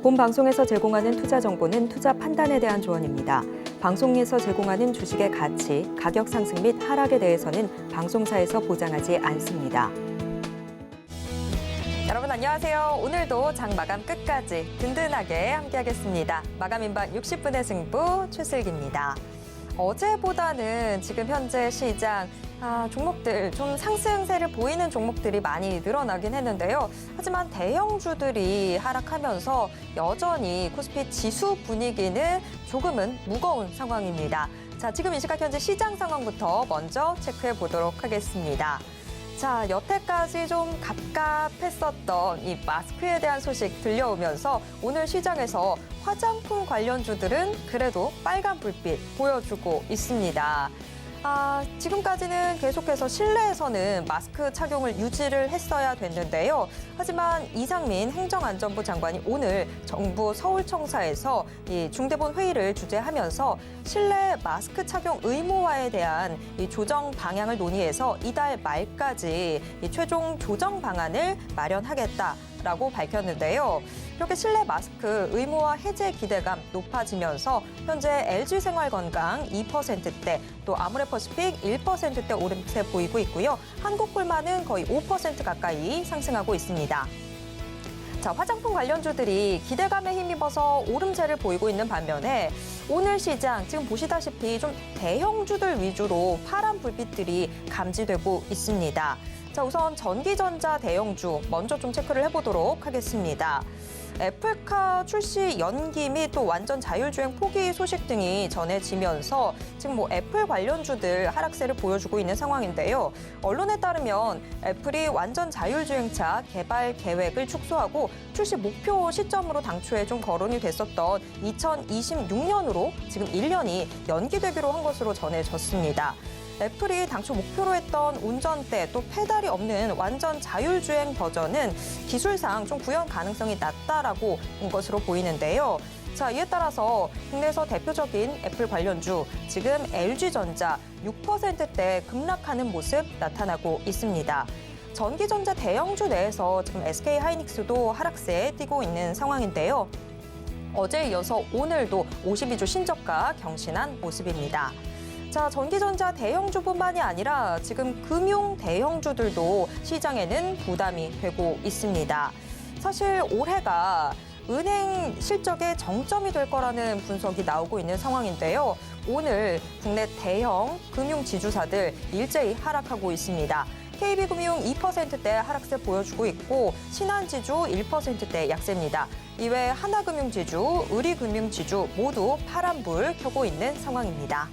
본 방송에서 제공하는 투자 정보는 투자 판단에 대한 조언입니다. 방송에서 제공하는 주식의 가치, 가격 상승 및 하락에 대해서는 방송사에서 보장하지 않습니다. 여러분 안녕하세요. 오늘도 장 마감 끝까지 든든하게 함께하겠습니다. 마감 임박 60분의 승부 최슬기입니다. 어제보다는 지금 현재 시장 종목들 좀 상승세를 보이는 종목들이 많이 늘어나긴 했는데요. 하지만 대형주들이 하락하면서 여전히 코스피 지수 분위기는 조금은 무거운 상황입니다. 자, 지금 이 시각 현재 시장 상황부터 먼저 체크해 보도록 하겠습니다. 자, 여태까지 좀 갑갑했었던 이 마스크에 대한 소식 들려오면서 오늘 시장에서 화장품 관련주들은 그래도 빨간 불빛 보여주고 있습니다. 지금까지는 계속해서 실내에서는 마스크 착용을 유지를 했어야 됐는데요. 하지만 이상민 행정안전부 장관이 오늘 정부 서울청사에서 이 중대본 회의를 주재하면서 실내 마스크 착용 의무화에 대한 이 조정 방향을 논의해서 이달 말까지 이 최종 조정 방안을 마련하겠다라고 밝혔는데요. 이렇게 실내 마스크 의무화 해제 기대감 높아지면서 현재 LG생활건강 2%대, 또 아모레퍼시픽 1%대 오름세 보이고 있고요. 한국불만은 거의 5% 가까이 상승하고 있습니다. 자, 화장품 관련주들이 기대감에 힘입어서 오름세를 보이고 있는 반면에 오늘 시장 지금 보시다시피 좀 대형주들 위주로 파란 불빛들이 감지되고 있습니다. 자, 우선 전기전자 대형주 먼저 좀 체크를 해보도록 하겠습니다. 애플카 출시 연기 및 또 완전 자율주행 포기 소식 등이 전해지면서 지금 애플 관련주들 하락세를 보여주고 있는 상황인데요. 언론에 따르면 애플이 완전 자율주행차 개발 계획을 축소하고 출시 목표 시점으로 당초에 좀 거론이 됐었던 2026년으로 지금 1년이 연기되기로 한 것으로 전해졌습니다. 애플이 당초 목표로 했던 운전대 또 페달이 없는 완전 자율주행 버전은 기술상 좀 구현 가능성이 낮다라고 본 것으로 보이는데요. 자, 이에 따라서 국내에서 대표적인 애플 관련주, 지금 LG전자 6%대 급락하는 모습 나타나고 있습니다. 전기전자 대형주 내에서 지금 SK하이닉스도 하락세에 뛰고 있는 상황인데요. 어제에 이어서 오늘도 52주 신저가 경신한 모습입니다. 자, 전기전자 대형주뿐만이 아니라 지금 금융 대형주들도 시장에는 부담이 되고 있습니다. 사실 올해가 은행 실적의 정점이 될 거라는 분석이 나오고 있는 상황인데요. 오늘 국내 대형 금융 지주사들 일제히 하락하고 있습니다. KB금융 2%대 하락세 보여주고 있고 신한지주 1%대 약세입니다. 이외 하나금융지주, 의리금융지주 모두 파란불 켜고 있는 상황입니다.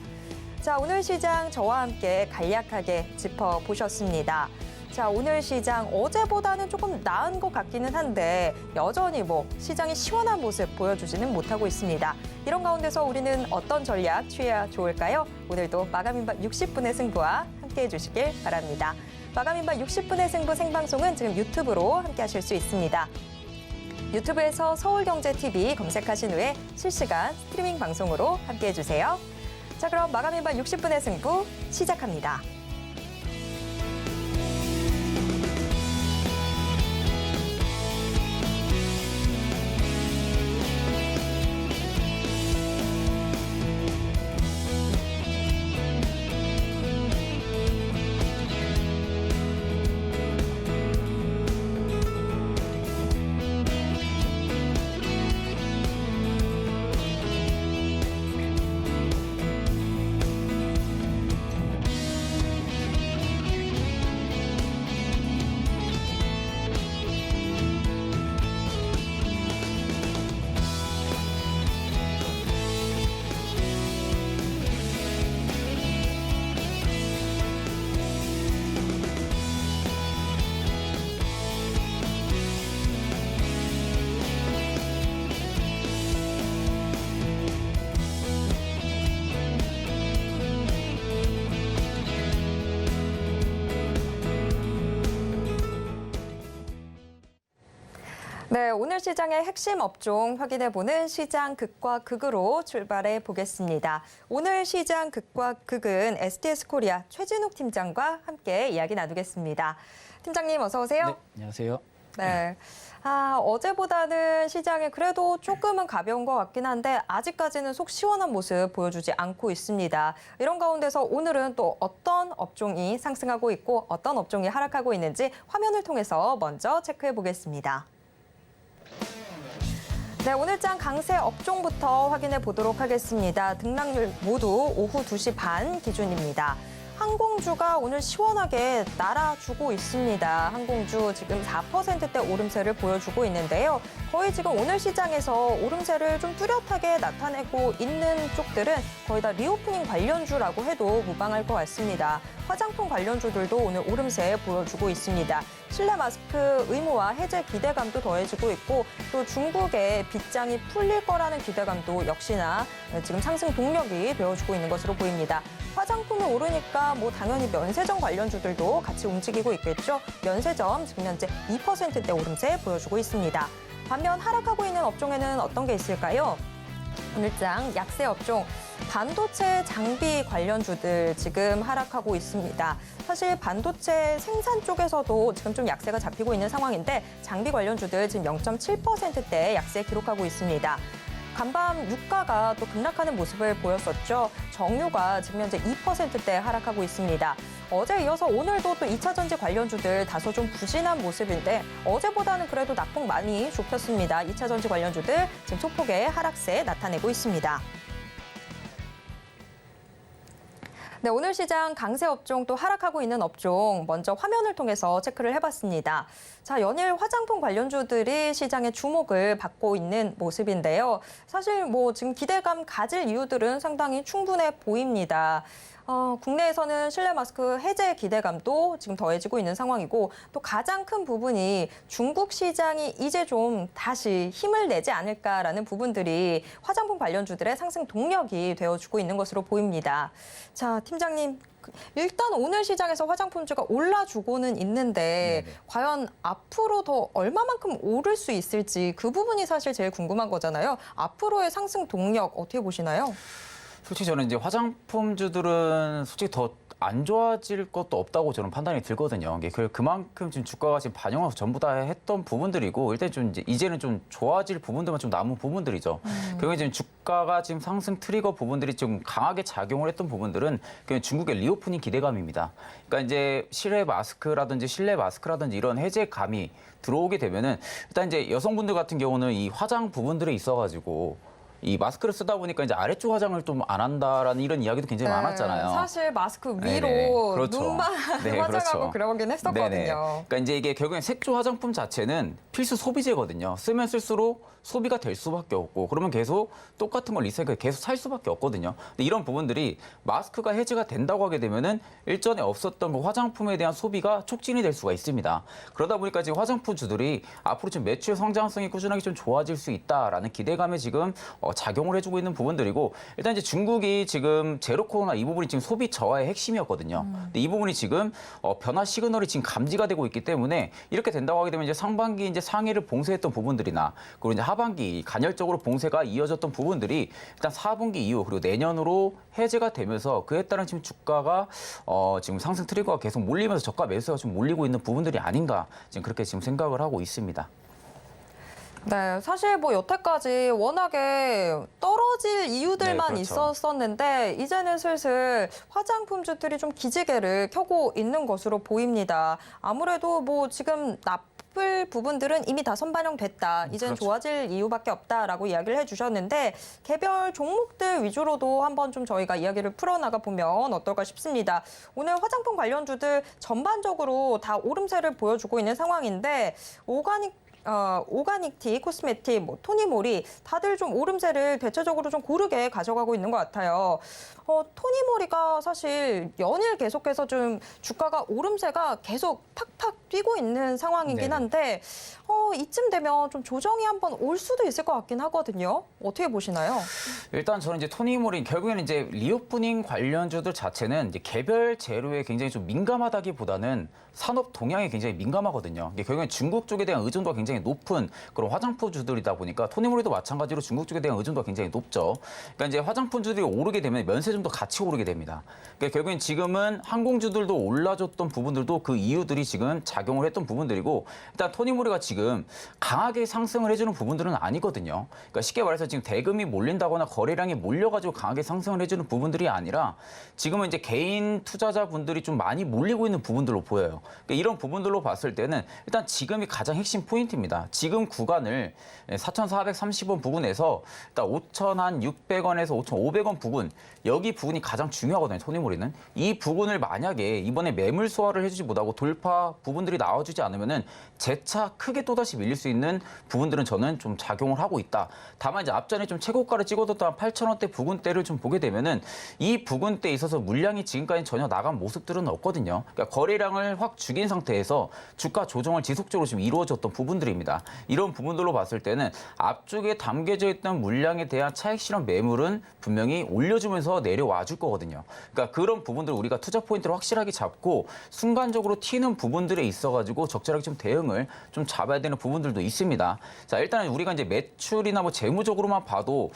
자, 오늘 시장 저와 함께 간략하게 짚어보셨습니다. 자, 오늘 시장 어제보다는 조금 나은 것 같기는 한데 여전히 시장이 시원한 모습 보여주지는 못하고 있습니다. 이런 가운데서 우리는 어떤 전략 취해야 좋을까요? 오늘도 마감임박 60분의 승부와 함께해 주시길 바랍니다. 마감임박 60분의 승부 생방송은 지금 유튜브로 함께하실 수 있습니다. 유튜브에서 서울경제TV 검색하신 후에 실시간 스트리밍 방송으로 함께해 주세요. 자, 그럼 마감임박 60분의 승부 시작합니다. 네, 오늘 시장의 핵심 업종 확인해보는 시장 극과 극으로 출발해 보겠습니다. 오늘 시장 극과 극은 STS코리아 최진욱 팀장과 함께 이야기 나누겠습니다. 팀장님 어서 오세요. 네, 안녕하세요. 네. 어제보다는 시장이 그래도 조금은 가벼운 것 같긴 한데 아직까지는 속 시원한 모습 보여주지 않고 있습니다. 이런 가운데서 오늘은 또 어떤 업종이 상승하고 있고 어떤 업종이 하락하고 있는지 화면을 통해서 먼저 체크해 보겠습니다. 네, 오늘장 강세 업종부터 확인해 보도록 하겠습니다. 등락률 모두 오후 2시 반 기준입니다. 항공주가 오늘 시원하게 날아주고 있습니다. 항공주 지금 4%대 오름세를 보여주고 있는데요. 거의 지금 오늘 시장에서 오름세를 좀 뚜렷하게 나타내고 있는 쪽들은 거의 다 리오프닝 관련주라고 해도 무방할 것 같습니다. 화장품 관련주들도 오늘 오름세 보여주고 있습니다. 실내 마스크 의무화 해제 기대감도 더해지고 있고 또 중국의 빗장이 풀릴 거라는 기대감도 역시나 지금 상승 동력이 되어주고 있는 것으로 보입니다. 화장품이 오르니까 뭐 당연히 면세점 관련주들도 같이 움직이고 있겠죠. 면세점 지금 현재 2%대 오름세 보여주고 있습니다. 반면 하락하고 있는 업종에는 어떤 게 있을까요? 오늘장 약세 업종, 반도체 장비 관련주들 지금 하락하고 있습니다. 사실 반도체 생산 쪽에서도 지금 좀 약세가 잡히고 있는 상황인데 장비 관련주들 지금 0.7%대 약세 기록하고 있습니다. 간밤 유가가 또 급락하는 모습을 보였었죠. 정유가 지금 현재 2%대 하락하고 있습니다. 어제 이어서 오늘도 또 2차 전지 관련주들 다소 좀 부진한 모습인데 어제보다는 그래도 낙폭 많이 좁혔습니다. 2차 전지 관련주들 지금 소폭의 하락세 나타내고 있습니다. 네, 오늘 시장 강세 업종 또 하락하고 있는 업종 먼저 화면을 통해서 체크를 해봤습니다. 자, 연일 화장품 관련주들이 시장의 주목을 받고 있는 모습인데요. 사실 뭐 지금 기대감 가질 이유들은 상당히 충분해 보입니다. 국내에서는 실내 마스크 해제 기대감도 지금 더해지고 있는 상황이고 또 가장 큰 부분이 중국 시장이 이제 좀 다시 힘을 내지 않을까라는 부분들이 화장품 관련주들의 상승 동력이 되어주고 있는 것으로 보입니다. 자, 팀장님. 일단 오늘 시장에서 화장품주가 올라주고는 있는데 네네. 과연 앞으로 더 얼마만큼 오를 수 있을지 그 부분이 사실 제일 궁금한 거잖아요. 앞으로의 상승 동력 어떻게 보시나요? 솔직히 저는 이제 화장품주들은 솔직히 더 안 좋아질 것도 없다고 저는 판단이 들거든요. 그만큼 지금 주가가 지금 반영을 전부 다 했던 부분들이고 일단 좀 이제는 좀 좋아질 부분들만 좀 남은 부분들이죠. 그리고 지금 주가가 지금 상승 트리거 부분들이 좀 강하게 작용을 했던 부분들은 그냥 중국의 리오프닝 기대감입니다. 그러니까 이제 실내 마스크라든지 이런 해제감이 들어오게 되면은 일단 이제 여성분들 같은 경우는 이 화장 부분들에 있어가지고 이 마스크를 쓰다 보니까 이제 아래쪽 화장을 좀 안 한다라는 이런 이야기도 굉장히 많았잖아요. 사실 마스크 위로 네네. 그렇죠. 눈만 화장하고 그렇죠. 그러긴 했었거든요. 네네. 그러니까 이제 이게 결국엔 색조 화장품 자체는 필수 소비재거든요. 쓰면 쓸수록 소비가 될 수밖에 없고 그러면 계속 똑같은 걸 리사이클 계속 살 수밖에 없거든요. 근데 이런 부분들이 마스크가 해제가 된다고 하게 되면은 일전에 없었던 그 화장품에 대한 소비가 촉진이 될 수가 있습니다. 그러다 보니까 지금 화장품주들이 앞으로 좀 매출 성장성이 꾸준하게 좀 좋아질 수 있다라는 기대감에 지금 작용을 해주고 있는 부분들이고 일단 이제 중국이 지금 제로 코로나 이 부분이 지금 소비 저하의 핵심이었거든요. 근데 이 부분이 지금 변화 시그널이 지금 감지가 되고 있기 때문에 이렇게 된다고 하게 되면 이제 상반기 이제 상해를 봉쇄했던 부분들이나 그리고 이제 하반기 간헐적으로 봉쇄가 이어졌던 부분들이 일단 4분기 이후 그리고 내년으로 해제가 되면서 그에 따른 지금 주가가 지금 상승 트리거가 계속 몰리면서 저가 매수가 좀 몰리고 있는 부분들이 아닌가 지금 그렇게 지금 생각을 하고 있습니다. 네, 사실 뭐 여태까지 워낙에 떨어질 이유들만 그렇죠. 있었었는데 이제는 슬슬 화장품주들이 좀 기지개를 켜고 있는 것으로 보입니다. 아무래도 뭐 지금 나쁠 부분들은 이미 다 선반영됐다. 이제는 그렇죠. 좋아질 이유밖에 없다라고 이야기를 해주셨는데 개별 종목들 위주로도 한번 좀 저희가 이야기를 풀어나가 보면 어떨까 싶습니다. 오늘 화장품 관련주들 전반적으로 다 오름세를 보여주고 있는 상황인데 오가닉티, 코스메틱, 토니모리 다들 좀 오름세를 대체적으로 좀 고르게 가져가고 있는 것 같아요. 토니모리가 사실 연일 계속해서 좀 주가가 오름세가 계속 팍팍 뛰고 있는 상황이긴 한데 이쯤 되면 좀 조정이 한번 올 수도 있을 것 같긴 하거든요. 어떻게 보시나요? 일단 저는 이제 토니모리 결국에는 이제 리오프닝 관련주들 자체는 이제 개별 재료에 굉장히 좀 민감하다기보다는 산업 동향에 굉장히 민감하거든요. 이게 결국엔 중국 쪽에 대한 의존도가 굉장히 높은 그런 화장품주들이다 보니까 토니모리도 마찬가지로 중국 쪽에 대한 의존도가 굉장히 높죠. 그러니까 이제 화장품주들이 오르게 되면 면세점도 같이 오르게 됩니다. 그러니까 결국엔 지금은 항공주들도 올라줬던 부분들도 그 이유들이 지금 작용을 했던 부분들이고 일단 토니모리가 지금 강하게 상승을 해주는 부분들은 아니거든요. 그러니까 쉽게 말해서 지금 대금이 몰린다거나 거래량이 몰려가지고 강하게 상승을 해주는 부분들이 아니라 지금은 이제 개인 투자자분들이 좀 많이 몰리고 있는 부분들로 보여요. 그러니까 이런 부분들로 봤을 때는 일단 지금이 가장 핵심 포인트입니다. 지금 구간을 4,430원 부근에서 일단 5,600원에서 5,500원 부근 여기 부분이 가장 중요하거든요. 토니모리는 이 부분을 만약에 이번에 매물 소화를 해주지 못하고 돌파 부분들이 나와주지 않으면은 재차 크게 또다시 밀릴 수 있는 부분들은 저는 좀 작용을 하고 있다. 다만 이제 앞전에 좀 최고가를 찍어뒀던 8,000원대 부근대를 좀 보게 되면은 이 부근대에 있어서 물량이 지금까지 전혀 나간 모습들은 없거든요. 그러니까 거래량을 확 죽인 상태에서 주가 조정을 지속적으로 지금 이루어졌던 부분들입니다. 이런 부분들로 봤을 때는 앞쪽에 담겨져 있던 물량에 대한 차익 실현 매물은 분명히 올려주면서 내려와 줄 거거든요. 그러니까 그런 부분들을 우리가 투자 포인트를 확실하게 잡고 순간적으로 튀는 부분들에 있어가지고 적절하게 좀 대응을 좀 잡아야 되는 부분들도 있습니다. 자, 일단 우리가 이제 매출이나 뭐 재무적으로만 봐도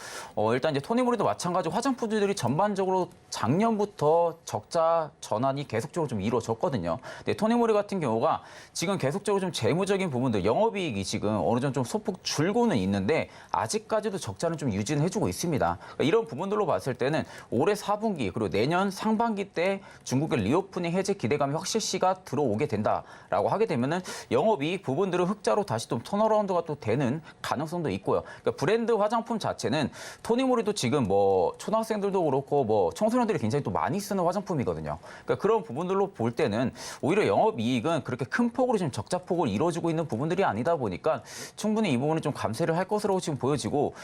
일단 이제 토니모리도 마찬가지로 화장품들이 전반적으로 작년부터 적자 전환이 계속적으로 좀 이루어졌거든요. 근데 토니모리 같은 경우가 지금 계속적으로 좀 재무적인 부분들, 영업이익이 지금 어느 정도 좀 소폭 줄고는 있는데 아직까지도 적자는 좀 유지는 해주고 있습니다. 그러니까 이런 부분들로 봤을 때는 올해 4분기 그리고 내년 상반기 때 중국의 리오프닝 해제 기대감이 확실시가 들어오게 된다라고 하게 되면은 영업이익 부분들은 흑자로 다시 좀 턴어라운드가 또 되는 가능성도 있고요. 그러니까 브랜드 화장품 자체는 토니모리도 지금 뭐 초등학생들도 그렇고 뭐 청소년들이 굉장히 또 많이 쓰는 화장품이거든요. 그러니까 그런 부분들로 볼 때는 오히려 영업이익은 그렇게 큰 폭으로 지금 적자폭을 이루어지고 있는 부분들이 아니다 보니까 충분히 이 부분은 좀 감세를 할 것으로 지금 보여지고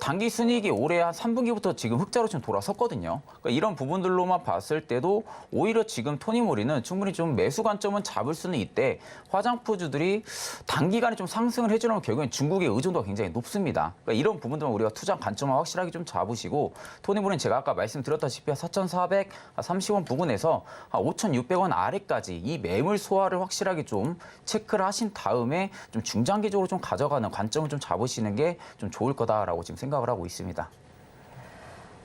단기 순이익이 올해 한 3분기부터 지금 흑자로 지금 돌아섰거든요. 그러니까 이런 부분들로만 봤을 때도 오히려 지금 토니모리는 충분히 좀 매수 관점은 잡을 수는 있대 화장품주들이 단기간에 좀 상승을 해주려면 결국엔 중국의 의존도가 굉장히 높습니다. 그러니까 이런 부분들만 우리가 투자 관점을 확실하게 좀 잡으시고 토니모리는 제가 아까 말씀드렸다시피 4,430원 부근에서 5,600원 아래까지 이 매물 소화를 확실하게 좀 체크를 하신 다음에 좀 중장기적으로 좀 가져가는 관점을 좀 잡으시는 게 좀 좋을 거다라고 지금 생각을 하고 있습니다.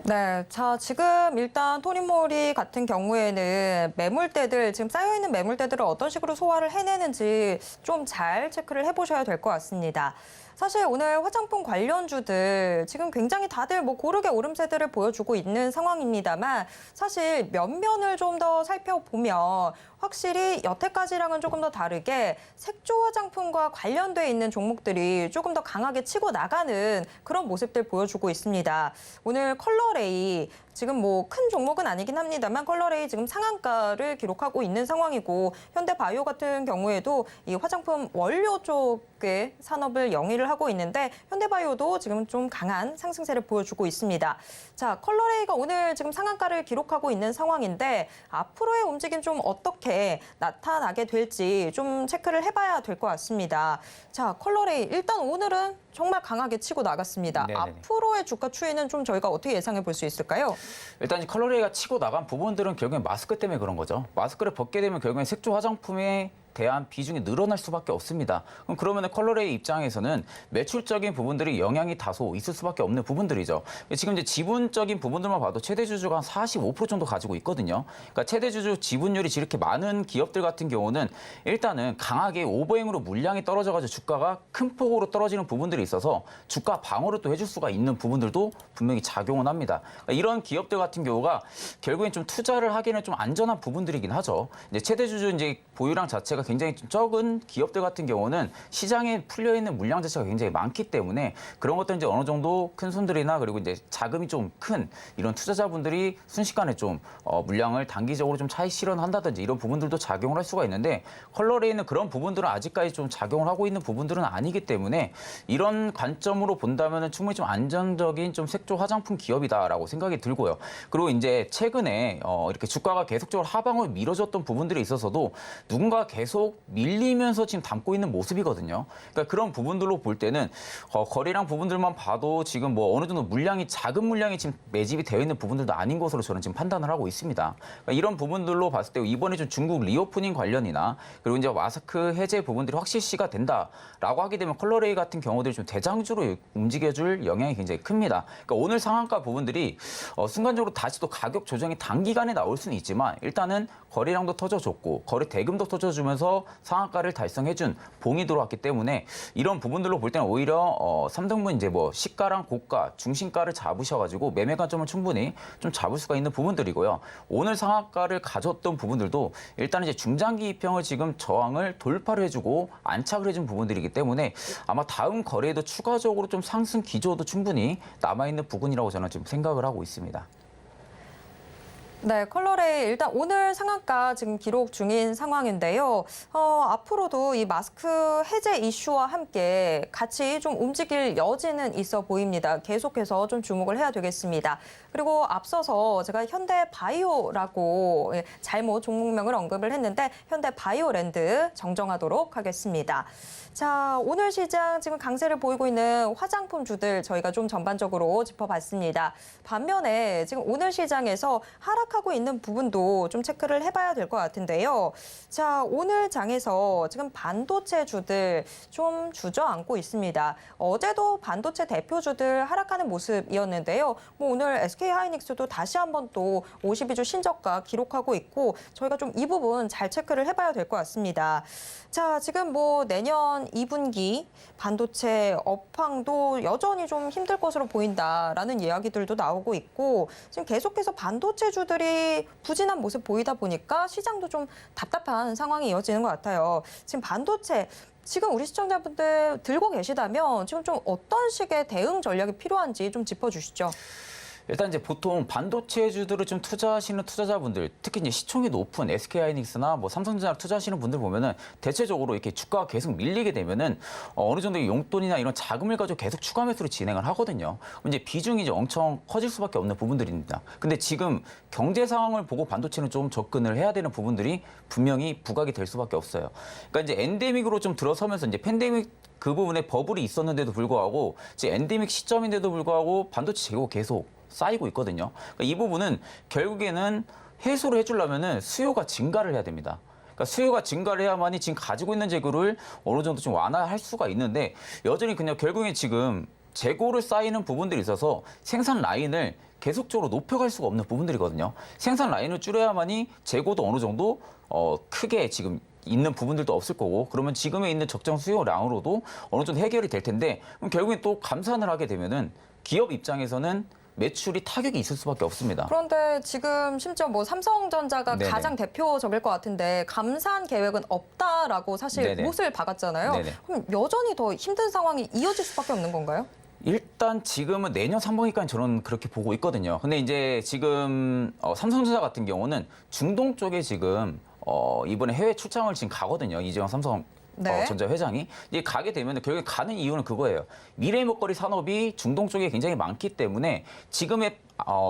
네, 자 지금 일단 토니모리 같은 경우에는 매물대들 지금 쌓여있는 매물대들을 어떤 식으로 소화를 해내는지 좀 잘 체크를 해보셔야 될 것 같습니다. 사실 오늘 화장품 관련주들 지금 굉장히 다들 뭐 고르게 오름세들을 보여주고 있는 상황입니다만 사실 면면을 좀 더 살펴보면 확실히 여태까지랑은 조금 더 다르게 색조 화장품과 관련돼 있는 종목들이 조금 더 강하게 치고 나가는 그런 모습들 보여주고 있습니다. 오늘 컬러레이 지금 뭐 큰 종목은 아니긴 합니다만 컬러레이 지금 상한가를 기록하고 있는 상황이고 현대바이오 같은 경우에도 이 화장품 원료 쪽의 산업을 영위를 하고 있는데 현대바이오도 지금 좀 강한 상승세를 보여주고 있습니다. 자, 컬러레이가 오늘 지금 상한가를 기록하고 있는 상황인데 앞으로의 움직임 좀 어떻게 나타나게 될지 좀 체크를 해봐야 될 것 같습니다. 자, 컬러레이 일단 오늘은 정말 강하게 치고 나갔습니다. 네네네. 앞으로의 주가 추이는 좀 저희가 어떻게 예상해 볼 수 있을까요? 일단 컬러레이가 치고 나간 부분들은 결국엔 마스크 때문에 그런 거죠. 마스크를 벗게 되면 결국엔 색조 화장품에 대한 비중이 늘어날 수밖에 없습니다. 그럼 그러면 컬러레이 입장에서는 매출적인 부분들이 영향이 다소 있을 수밖에 없는 부분들이죠. 지금 이제 지분적인 부분들만 봐도 최대 주주가 한 45% 정도 가지고 있거든요. 그러니까 최대 주주 지분율이 이렇게 많은 기업들 같은 경우는 일단은 강하게 오버행으로 물량이 떨어져가지고 주가가 큰 폭으로 떨어지는 부분들이 있어서 주가 방어를 또 해줄 수가 있는 부분들도 분명히 작용은 합니다. 그러니까 이런 기업들 같은 경우가 결국엔 좀 투자를 하기에는 좀 안전한 부분들이긴 하죠. 이제 최대 주주 이제 보유량 자체가 굉장히 좀 적은 기업들 같은 경우는 시장에 풀려 있는 물량 자체가 굉장히 많기 때문에 그런 것들 이제 어느 정도 큰 손들이나 그리고 이제 자금이 좀 큰 이런 투자자분들이 순식간에 좀 물량을 단기적으로 좀 차익 실현한다든지 이런 부분들도 작용을 할 수가 있는데 컬러레이는 그런 부분들은 아직까지 좀 작용을 하고 있는 부분들은 아니기 때문에 이런 관점으로 본다면은 충분히 좀 안정적인 좀 색조 화장품 기업이다라고 생각이 들고요. 그리고 이제 최근에 이렇게 주가가 계속적으로 하방을 밀어줬던 부분들이 있어서도 누군가 계속 밀리면서 지금 담고 있는 모습이거든요. 그러니까 그런 부분들로 볼 때는 거래량 부분들만 봐도 지금 뭐 어느 정도 물량이 작은 물량이 지금 매집이 되어 있는 부분들도 아닌 것으로 저는 지금 판단을 하고 있습니다. 그러니까 이런 부분들로 봤을 때 이번에 좀 중국 리오프닝 관련이나 그리고 이제 마스크 해제 부분들이 확실시가 된다라고 하게 되면 컬러레이 같은 경우들이 좀 대장주로 움직여줄 영향이 굉장히 큽니다. 그러니까 오늘 상한가 부분들이 순간적으로 다시 또 가격 조정이 단기간에 나올 수는 있지만 일단은 거래량도 터져줬고 거래 대금도 터져주면서 버텨서 상한가를 달성해준 봉이 들어왔기 때문에 이런 부분들로 볼 때는 오히려 3등분 이제 뭐 시가랑 고가, 중심가를 잡으셔가지고 매매 관점을 충분히 좀 잡을 수가 있는 부분들이고요. 오늘 상한가를 가졌던 부분들도 일단 이제 중장기 입형을 지금 저항을 돌파를 해주고 안착을 해준 부분들이기 때문에 아마 다음 거래에도 추가적으로 좀 상승 기조도 충분히 남아있는 부분이라고 저는 지금 생각을 하고 있습니다. 네, 컬러레일 일단 오늘 상한가 지금 기록 중인 상황인데요. 앞으로도 이 마스크 해제 이슈와 함께 같이 좀 움직일 여지는 있어 보입니다. 계속해서 좀 주목을 해야 되겠습니다. 그리고 앞서서 제가 현대바이오라고 잘못 종목명을 언급을 했는데 현대바이오랜드 정정하도록 하겠습니다. 자, 오늘 시장 지금 강세를 보이고 있는 화장품주들 저희가 좀 전반적으로 짚어봤습니다. 반면에 지금 오늘 시장에서 하락하고 있는 부분도 좀 체크를 해봐야 될 것 같은데요. 자, 오늘 장에서 지금 반도체주들 좀 주저앉고 있습니다. 어제도 반도체 대표주들 하락하는 모습이었는데요. 뭐 오늘 SK하이닉스도 다시 한번 또 52주 신저가 기록하고 있고 저희가 좀 이 부분 잘 체크를 해봐야 될 것 같습니다. 자, 지금 뭐 내년 2분기 반도체 업황도 여전히 좀 힘들 것으로 보인다라는 이야기들도 나오고 있고 지금 계속해서 반도체주들이 부진한 모습 보이다 보니까 시장도 좀 답답한 상황이 이어지는 것 같아요. 지금 반도체 지금 우리 시청자분들 들고 계시다면 지금 좀 어떤 식의 대응 전략이 필요한지 좀 짚어주시죠. 일단 이제 보통 반도체주들을 좀 투자하시는 투자자분들, 특히 이제 시총이 높은 SK하이닉스나 뭐 삼성전자를 투자하시는 분들 보면은 대체적으로 이렇게 주가가 계속 밀리게 되면은 어느 정도의 용돈이나 이런 자금을 가지고 계속 추가 매수를 진행을 하거든요. 이제 비중이 이제 엄청 커질 수밖에 없는 부분들입니다. 근데 지금 경제 상황을 보고 반도체는 좀 접근을 해야 되는 부분들이 분명히 부각이 될 수밖에 없어요. 그러니까 이제 엔데믹으로 좀 들어서면서 이제 팬데믹 그 부분에 버블이 있었는데도 불구하고 이제 엔데믹 시점인데도 불구하고 반도체 재고 계속 쌓이고 있거든요. 그러니까 이 부분은 결국에는 해소를 해주려면은 수요가 증가를 해야 됩니다. 그러니까 수요가 증가를 해야만이 지금 가지고 있는 재고를 어느 정도 좀 완화할 수가 있는데 여전히 그냥 결국에 지금 재고를 쌓이는 부분들이 있어서 생산 라인을 계속적으로 높여갈 수가 없는 부분들이거든요. 생산 라인을 줄여야만이 재고도 어느 정도 크게 지금 있는 부분들도 없을 거고 그러면 지금에 있는 적정 수요량으로도 어느 정도 해결이 될 텐데 그럼 결국엔 또 감산을 하게 되면은 기업 입장에서는 매출이 타격이 있을 수밖에 없습니다. 그런데 지금 심지어 뭐 삼성전자가 네네. 가장 대표적일 것 같은데 감산 계획은 없다라고 사실 네네. 못을 박았잖아요. 네네. 그럼 여전히 더 힘든 상황이 이어질 수밖에 없는 건가요? 일단 지금은 내년 상반기까지 저는 그렇게 보고 있거든요. 근데 이제 지금 삼성전자 같은 경우는 중동 쪽에 지금 이번에 해외 출장을 지금 가거든요. 이재용 삼성 네. 전자 회장이 이제 가게 되면 결국에 가는 이유는 그거예요. 미래 먹거리 산업이 중동 쪽에 굉장히 많기 때문에 지금의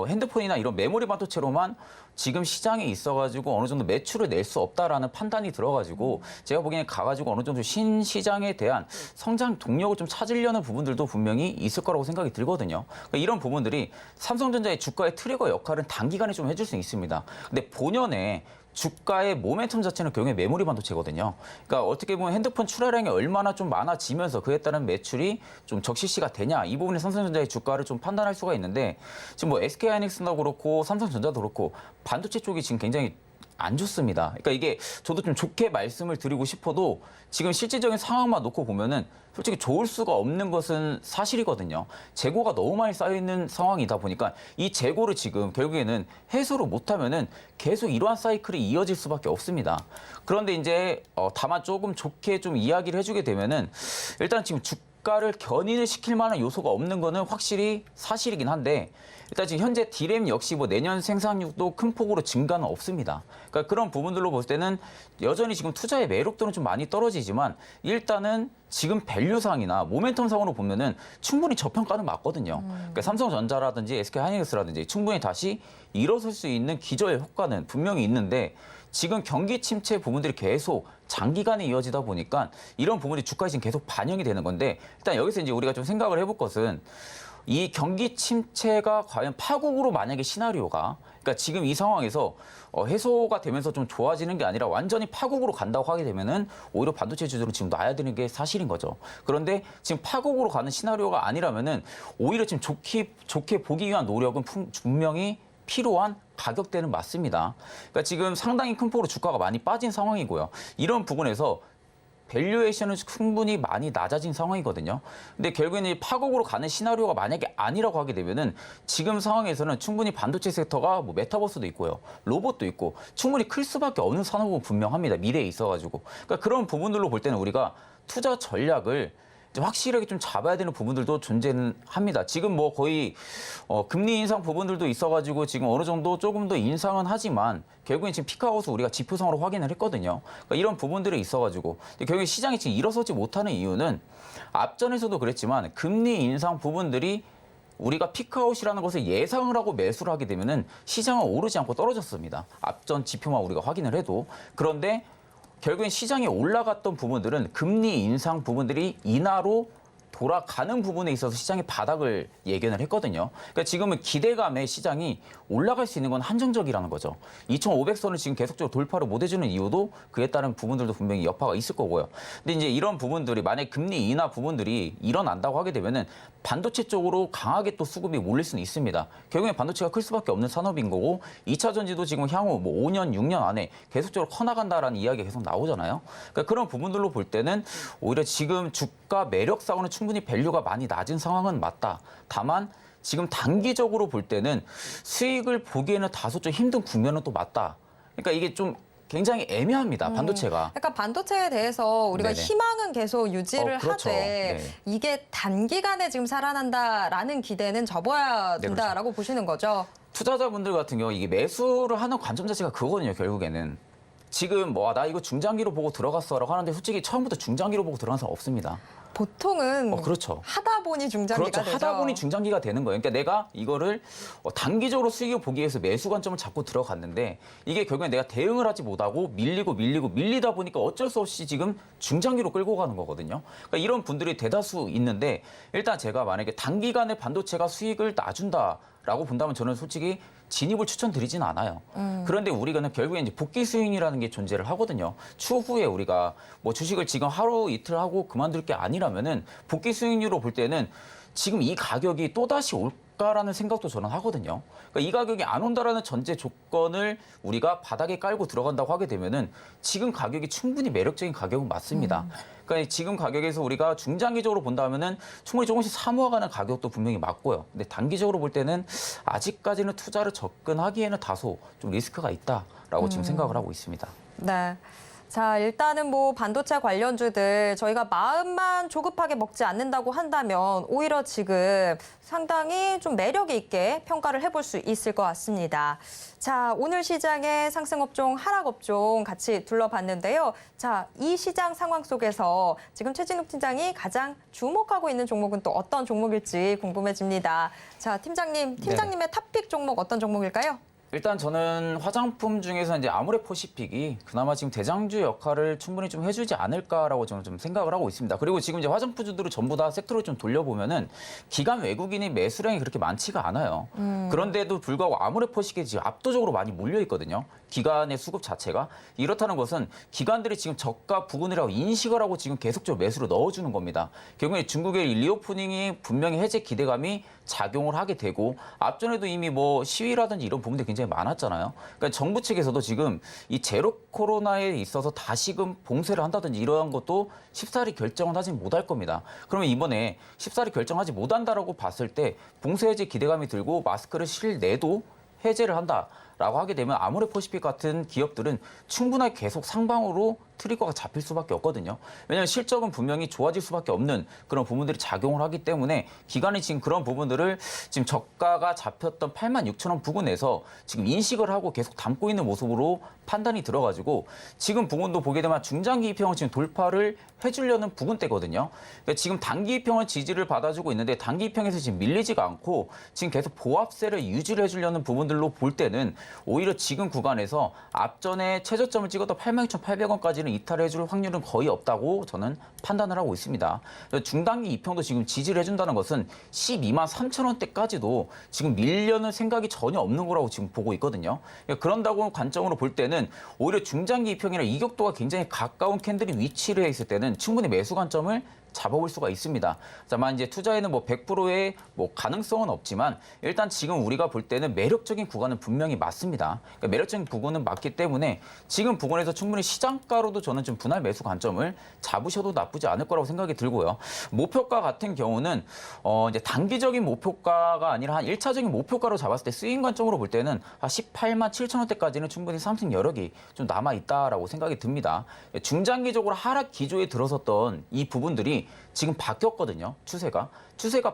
핸드폰이나 이런 메모리 반도체로만 지금 시장에 있어가지고 어느 정도 매출을 낼 수 없다라는 판단이 들어가지고 제가 보기에는 가가지고 어느 정도 신시장에 대한 성장 동력을 좀 찾으려는 부분들도 분명히 있을 거라고 생각이 들거든요. 그러니까 이런 부분들이 삼성전자의 주가의 트리거 역할은 단기간에 좀 해줄 수 있습니다. 근데 본연의 주가의 모멘텀 자체는 결국에 메모리 반도체거든요. 그러니까 어떻게 보면 핸드폰 출하량이 얼마나 좀 많아지면서 그에 따른 매출이 좀 적시시가 되냐 이 부분에 삼성전자의 주가를 좀 판단할 수가 있는데 지금 뭐 SK하이닉스도 그렇고 삼성전자도 그렇고 반도체 쪽이 지금 굉장히 안 좋습니다. 그러니까 이게 저도 좀 좋게 말씀을 드리고 싶어도 지금 실질적인 상황만 놓고 보면은 솔직히 좋을 수가 없는 것은 사실이거든요. 재고가 너무 많이 쌓여 있는 상황이다 보니까 이 재고를 지금 결국에는 해소를 못하면은 계속 이러한 사이클이 이어질 수밖에 없습니다. 그런데 이제 다만 조금 좋게 좀 이야기를 해주게 되면은 일단 지금 주가를 견인을 시킬 만한 요소가 없는 거는 확실히 사실이긴 한데 일단 지금 현재 디램 역시 뭐 내년 생산량도 큰 폭으로 증가는 없습니다. 그러니까 그런 부분들로 볼 때는 여전히 지금 투자의 매력도는 좀 많이 떨어지지만 일단은 지금 밸류상이나 모멘텀상으로 보면은 충분히 저평가는 맞거든요. 그러니까 삼성전자라든지 SK하이닉스라든지 충분히 다시 일어설 수 있는 기저의 효과는 분명히 있는데 지금 경기 침체 부분들이 계속 장기간에 이어지다 보니까 이런 부분이 주가에 지금 계속 반영이 되는 건데 일단 여기서 이제 우리가 좀 생각을 해볼 것은 이 경기 침체가 과연 파국으로 만약에 시나리오가 그러니까 지금 이 상황에서 해소가 되면서 좀 좋아지는 게 아니라 완전히 파국으로 간다고 하게 되면은 오히려 반도체 주들은 지금 놔야 되는 게 사실인 거죠. 그런데 지금 파국으로 가는 시나리오가 아니라면은 오히려 지금 좋게 보기 위한 노력은 분명히 필요한 가격대는 맞습니다. 그러니까 지금 상당히 큰 폭으로 주가가 많이 빠진 상황이고요. 이런 부분에서 밸류에이션은 충분히 많이 낮아진 상황이거든요. 근데 결국에는 이 파국으로 가는 시나리오가 만약에 아니라고 하게 되면은 지금 상황에서는 충분히 반도체 섹터가 뭐 메타버스도 있고요. 로봇도 있고 충분히 클 수밖에 없는 산업은 분명합니다. 미래에 있어가지고. 그러니까 그런 부분들로 볼 때는 우리가 투자 전략을 좀 확실하게 좀 잡아야 되는 부분들도 존재는 합니다. 지금 뭐 거의 금리 인상 부분들도 있어가지고 지금 어느 정도 조금 더 인상은 하지만 결국엔 지금 피크아웃을 우리가 지표상으로 확인을 했거든요. 그러니까 이런 부분들이 있어가지고 결국에 시장이 지금 일어서지 못하는 이유는 앞전에서도 그랬지만 금리 인상 부분들이 우리가 피크아웃이라는 것을 예상을 하고 매수를 하게 되면은 시장은 오르지 않고 떨어졌습니다. 앞전 지표만 우리가 확인을 해도. 그런데 결국엔 시장에 올라갔던 부분들은 금리 인상 부분들이 인하로 돌아가는 부분에 있어서 시장의 바닥을 예견을 했거든요. 그러니까 지금은 기대감에 시장이 올라갈 수 있는 건 한정적이라는 거죠. 2,500선을 지금 계속적으로 돌파를 못 해주는 이유도 그에 따른 부분들도 분명히 여파가 있을 거고요. 근데 이제 이런 부분들이 만약 금리 인하 부분들이 일어난다고 하게 되면은 반도체 쪽으로 강하게 또 수급이 몰릴 수는 있습니다. 결국엔 반도체가 클 수밖에 없는 산업인 거고 2차 전지도 지금 향후 뭐 5년, 6년 안에 계속적으로 커나간다라는 이야기가 계속 나오잖아요. 그러니까 그런 부분들로 볼 때는 오히려 지금 주가 매력상으로는 충분히 밸류가 많이 낮은 상황은 맞다. 다만 지금 단기적으로 볼 때는 수익을 보기에는 다소 좀 힘든 국면은 또 맞다. 그러니까 이게 좀 굉장히 애매합니다. 반도체가. 그러니까 반도체에 대해서 우리가 네네. 희망은 계속 유지를 그렇죠. 하되 네. 이게 단기간에 지금 살아난다라는 기대는 접어야 네, 된다라고 보시는 거죠. 투자자분들 같은 경우 이게 매수를 하는 관점 자체가 그거거든요. 결국에는. 지금 뭐 나 이거 중장기로 보고 들어갔어라고 하는데 솔직히 처음부터 중장기로 보고 들어간 사람 없습니다. 보통은 그렇죠. 하다 보니 중장기가 그렇죠. 되죠. 하다 보니 중장기가 되는 거예요. 그러니까 내가 이거를 단기적으로 수익을 보기 위해서 매수 관점을 잡고 들어갔는데 이게 결국엔 내가 대응을 하지 못하고 밀리다 보니까 어쩔 수 없이 지금 중장기로 끌고 가는 거거든요. 그러니까 이런 분들이 대다수 있는데 일단 제가 만약에 단기간에 반도체가 수익을 놔준다라고 본다면 저는 솔직히 진입을 추천드리진 않아요. 그런데 우리가 결국에 이제 복귀 수익이라는 게 존재를 하거든요. 추후에 우리가 뭐 주식을 지금 하루 이틀 하고 그만둘 게 아니라면은 복귀 수익률로 볼 때는 지금 이 가격이 또다시 올까라는 생각도 저는 하거든요. 그러니까 이 가격이 안 온다라는 전제 조건을 우리가 바닥에 깔고 들어간다고 하게 되면은 지금 가격이 충분히 매력적인 가격은 맞습니다. 그러니까 지금 가격에서 우리가 중장기적으로 본다면은 충분히 조금씩 사모아가는 가격도 분명히 맞고요. 근데 단기적으로 볼 때는 아직까지는 투자를 접근하기에는 다소 좀 리스크가 있다라고 지금 생각을 하고 있습니다. 네. 자, 일단은 뭐 반도체 관련주들 저희가 마음만 조급하게 먹지 않는다고 한다면 오히려 지금 상당히 좀 매력 있게 평가를 해볼 수 있을 것 같습니다. 자, 오늘 시장의 상승업종, 하락업종 같이 둘러봤는데요. 자, 이 시장 상황 속에서 지금 최진욱 팀장이 가장 주목하고 있는 종목은 또 어떤 종목일지 궁금해집니다. 자, 팀장님의 탑픽 종목 어떤 종목일까요? 일단 저는 화장품 중에서 이제 아모레퍼시픽이 그나마 지금 대장주 역할을 충분히 좀 해주지 않을까라고 저는 좀 생각을 하고 있습니다. 그리고 지금 이제 화장품주들을 전부 다 섹터로 좀 돌려보면은 기관 외국인의 매수량이 그렇게 많지가 않아요. 그런데도 불구하고 아모레퍼시픽이 지금 압도적으로 많이 몰려 있거든요. 기관의 수급 자체가. 이렇다는 것은 기관들이 지금 저가 부근이라고 인식을 하고 지금 계속적으로 매수를 넣어주는 겁니다. 결국에 중국의 리오프닝이 분명히 해제 기대감이 작용을 하게 되고 앞전에도 이미 뭐 시위라든지 이런 부분들이 굉장히 많았잖아요. 그러니까 정부 측에서도 지금 이 제로 코로나에 있어서 다시금 봉쇄를 한다든지 이러한 것도 쉽사리 결정을 하지 못할 겁니다. 그러면 이번에 쉽사리 결정하지 못한다라고 봤을 때 봉쇄 해제 기대감이 들고 마스크를 실내도 해제를 한다라고 하게 되면 아모레퍼시픽 같은 기업들은 충분하게 계속 상방으로 트리거가 잡힐 수밖에 없거든요. 왜냐하면 실적은 분명히 좋아질 수밖에 없는 그런 부분들이 작용을 하기 때문에 기관이 지금 그런 부분들을 지금 저가가 잡혔던 86,000원 부근에서 지금 인식을 하고 계속 담고 있는 모습으로 판단이 들어가지고 지금 부분도 보게 되면 중장기 이평은 지금 돌파를 해주려는 부근대거든요. 그러니까 지금 단기 이평은 지지를 받아주고 있는데 단기 이평에서 지금 밀리지가 않고 지금 계속 보합세를 유지를 해주려는 부분들로 볼 때는 오히려 지금 구간에서 앞전에 최저점을 찍었던 86,800원까지는 이탈해 줄 확률은 거의 없다고 저는 판단을 하고 있습니다. 중단기 이평도 지금 지지를 해준다는 것은 12만 3천 원대까지도 지금 밀려는 생각이 전혀 없는 거라고 지금 보고 있거든요. 그런다고 관점으로 볼 때는 오히려 중장기 이평이나 이격도가 굉장히 가까운 캔들이 위치를 해 있을 때는 충분히 매수 관점을 잡아볼 수가 있습니다. 다만 이제 투자에는 뭐 100%의 뭐 가능성은 없지만 일단 지금 우리가 볼 때는 매력적인 구간은 분명히 맞습니다. 그러니까 매력적인 부분은 맞기 때문에 지금 부분에서 충분히 시장가로도 저는 좀 분할 매수 관점을 잡으셔도 나쁘지 않을 거라고 생각이 들고요. 목표가 같은 경우는 이제 단기적인 목표가가 아니라 한 1차적인 목표가로 잡았을 때 스윙 관점으로 볼 때는 한 18만 7천 원대까지는 충분히 상승 여력이 좀 남아 있다라고 생각이 듭니다. 중장기적으로 하락 기조에 들어섰던 이 부분들이 지금 바뀌었거든요. 추세가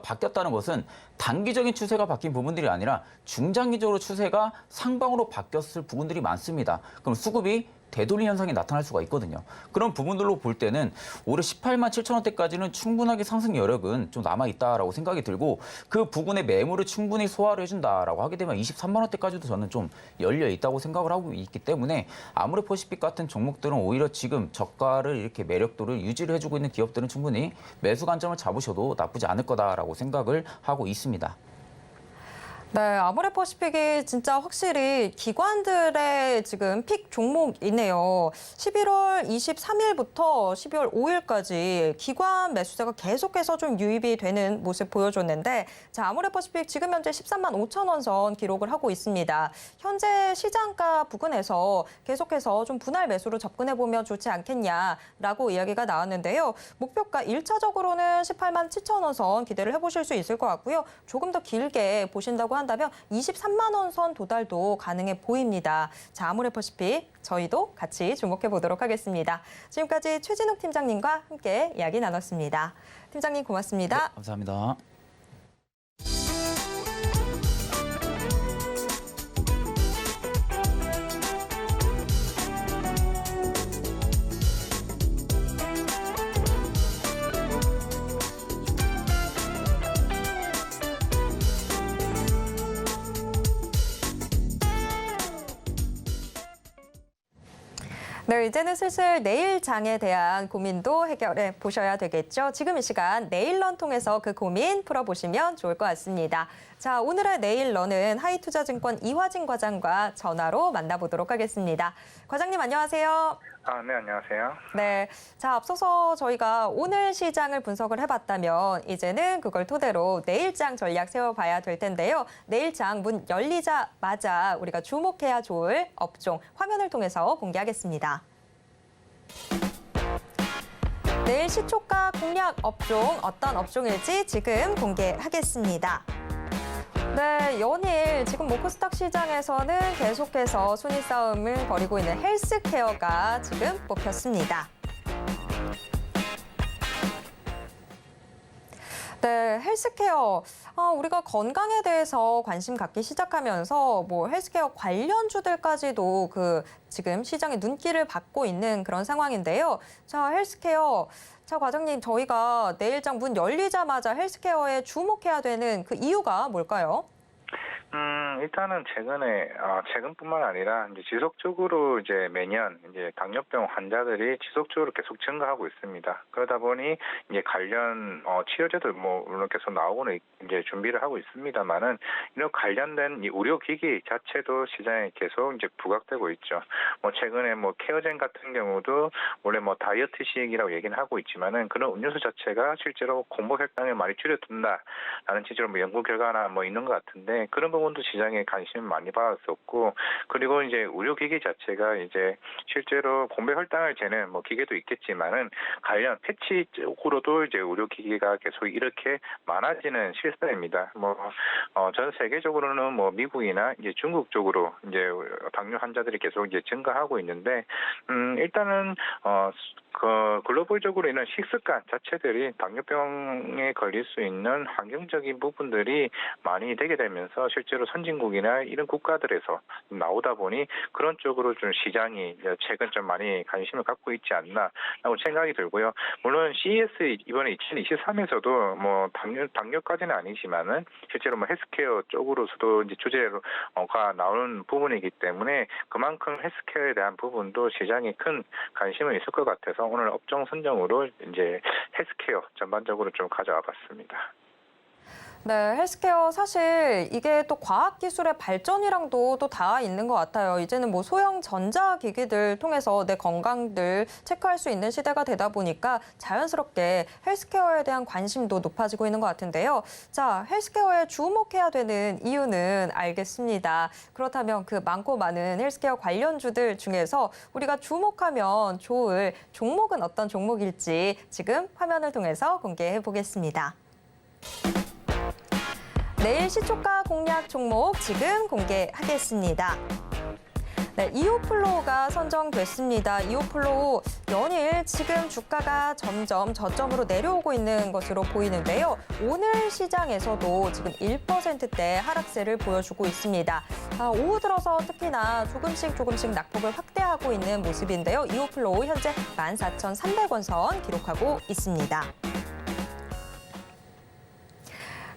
바뀌었다는 것은 단기적인 추세가 바뀐 부분들이 아니라 중장기적으로 추세가 상방으로 바뀌었을 부분들이 많습니다. 그럼 수급이 되돌림 현상이 나타날 수가 있거든요. 그런 부분들로 볼 때는 올해 18만 7천 원대까지는 충분하게 상승 여력은 좀 남아있다라고 생각이 들고 그 부분의 매물을 충분히 소화를 해준다라고 하게 되면 23만 원대까지도 저는 좀 열려 있다고 생각을 하고 있기 때문에 아모레퍼시픽 같은 종목들은 오히려 지금 저가를 이렇게 매력도를 유지를 해주고 있는 기업들은 충분히 매수 관점을 잡으셔도 나쁘지 않을 거다라고 생각을 하고 있습니다. 네, 아모레퍼시픽이 진짜 확실히 기관들의 지금 픽 종목이네요. 11월 23일부터 12월 5일까지 기관 매수세가 계속해서 좀 유입이 되는 모습 보여줬는데, 자, 아모레퍼시픽 지금 현재 13만 5천 원 선 기록을 하고 있습니다. 현재 시장가 부근에서 계속해서 좀 분할 매수로 접근해보면 좋지 않겠냐라고 이야기가 나왔는데요. 목표가 1차적으로는 18만 7천 원 선 기대를 해보실 수 있을 것 같고요. 조금 더 길게 보신다고 한다면 23만 원 선 도달도 가능해 보입니다. 자, 아모레퍼시픽 저희도 같이 주목해 보도록 하겠습니다. 지금까지 최진욱 팀장님과 함께 이야기 나눴습니다. 팀장님 고맙습니다. 네, 감사합니다. 네, 이제는 슬슬 내일 장에 대한 고민도 해결해 보셔야 되겠죠. 지금 이 시간 내일런 통해서 그 고민 풀어보시면 좋을 것 같습니다. 자, 오늘의 내일런은 하이투자증권 이화진 과장과 전화로 만나보도록 하겠습니다. 과장님 안녕하세요. 네, 안녕하세요. 네, 자, 앞서서 저희가 오늘 시장을 분석을 해봤다면 이제는 그걸 토대로 내일장 전략 세워봐야 될 텐데요. 내일장 문 열리자마자 우리가 주목해야 좋을 업종 화면을 통해서 공개하겠습니다. 내일 시초가 공략 업종 어떤 업종일지 지금 공개하겠습니다. 네, 연일 지금 코스닥 시장에서는 계속해서 순위 싸움을 벌이고 있는 헬스케어가 지금 뽑혔습니다. 네, 헬스케어. 우리가 건강에 대해서 관심 갖기 시작하면서 뭐 헬스케어 관련주들까지도 지금 시장의 눈길을 받고 있는 그런 상황인데요. 자, 헬스케어. 자, 과장님, 저희가 내일장 문 열리자마자 헬스케어에 주목해야 되는 그 이유가 뭘까요? 일단은 최근뿐만 아니라 이제 지속적으로 이제 매년 이제 당뇨병 환자들이 지속적으로 계속 증가하고 있습니다. 그러다 보니 이제 관련 치료제들 물론 계속 나오고는 이제 준비를 하고 있습니다만은 이런 관련된 이 의료기기 자체도 시장에 계속 이제 부각되고 있죠. 최근에 케어젠 같은 경우도 원래 다이어트식이라고 얘기는 하고 있지만은 그런 음료수 자체가 실제로 공복 혈당을 많이 줄여둔다라는 취지로 연구 결과나 있는 것 같은데 그런 부분도 시장에 관심을 많이 받았었고 그리고 이제 의료기기 자체가 이제 실제로 공복 혈당을 재는 기계도 있겠지만은 관련 패치 쪽으로도 이제 의료기기가 계속 이렇게 많아지는 실상입니다. 전 세계적으로는 미국이나 이제 중국 쪽으로 이제 당뇨 환자들이 계속 이제 증가하고 있는데 일단은 그 글로벌적으로 있는 식습관 자체들이 당뇨병에 걸릴 수 있는 환경적인 부분들이 많이 되게 되면서 실제로 선진국이나 이런 국가들에서 나오다 보니 그런 쪽으로 좀 시장이 최근 좀 많이 관심을 갖고 있지 않나라고 생각이 들고요. 물론 CES 이번에 2023에서도 뭐 당뇨까지는 아니지만은 실제로 뭐 헬스케어 쪽으로서도 이제 주제가 나오는 부분이기 때문에 그만큼 헬스케어에 대한 부분도 시장에 큰 관심은 있을 것 같아서 오늘 업종 선정으로 이제 헬스케어 전반적으로 좀 가져와 봤습니다. 네, 헬스케어 사실 이게 또 과학기술의 발전이랑도 또 닿아 있는 것 같아요. 이제는 뭐 소형 전자기기들 통해서 내 건강들 체크할 수 있는 시대가 되다 보니까 자연스럽게 헬스케어에 대한 관심도 높아지고 있는 것 같은데요. 자, 헬스케어에 주목해야 되는 이유는 알겠습니다. 그렇다면 그 많고 많은 헬스케어 관련주들 중에서 우리가 주목하면 좋을 종목은 어떤 종목일지 지금 화면을 통해서 공개해 보겠습니다. 내일 시초가 공략 종목 지금 공개하겠습니다. 네, 이오플로우가 선정됐습니다. 이오플로우 연일 지금 주가가 점점 저점으로 내려오고 있는 것으로 보이는데요. 오늘 시장에서도 지금 1%대 하락세를 보여주고 있습니다. 오후 들어서 특히나 조금씩 낙폭을 확대하고 있는 모습인데요. 이오플로우 현재 14,300원 선 기록하고 있습니다.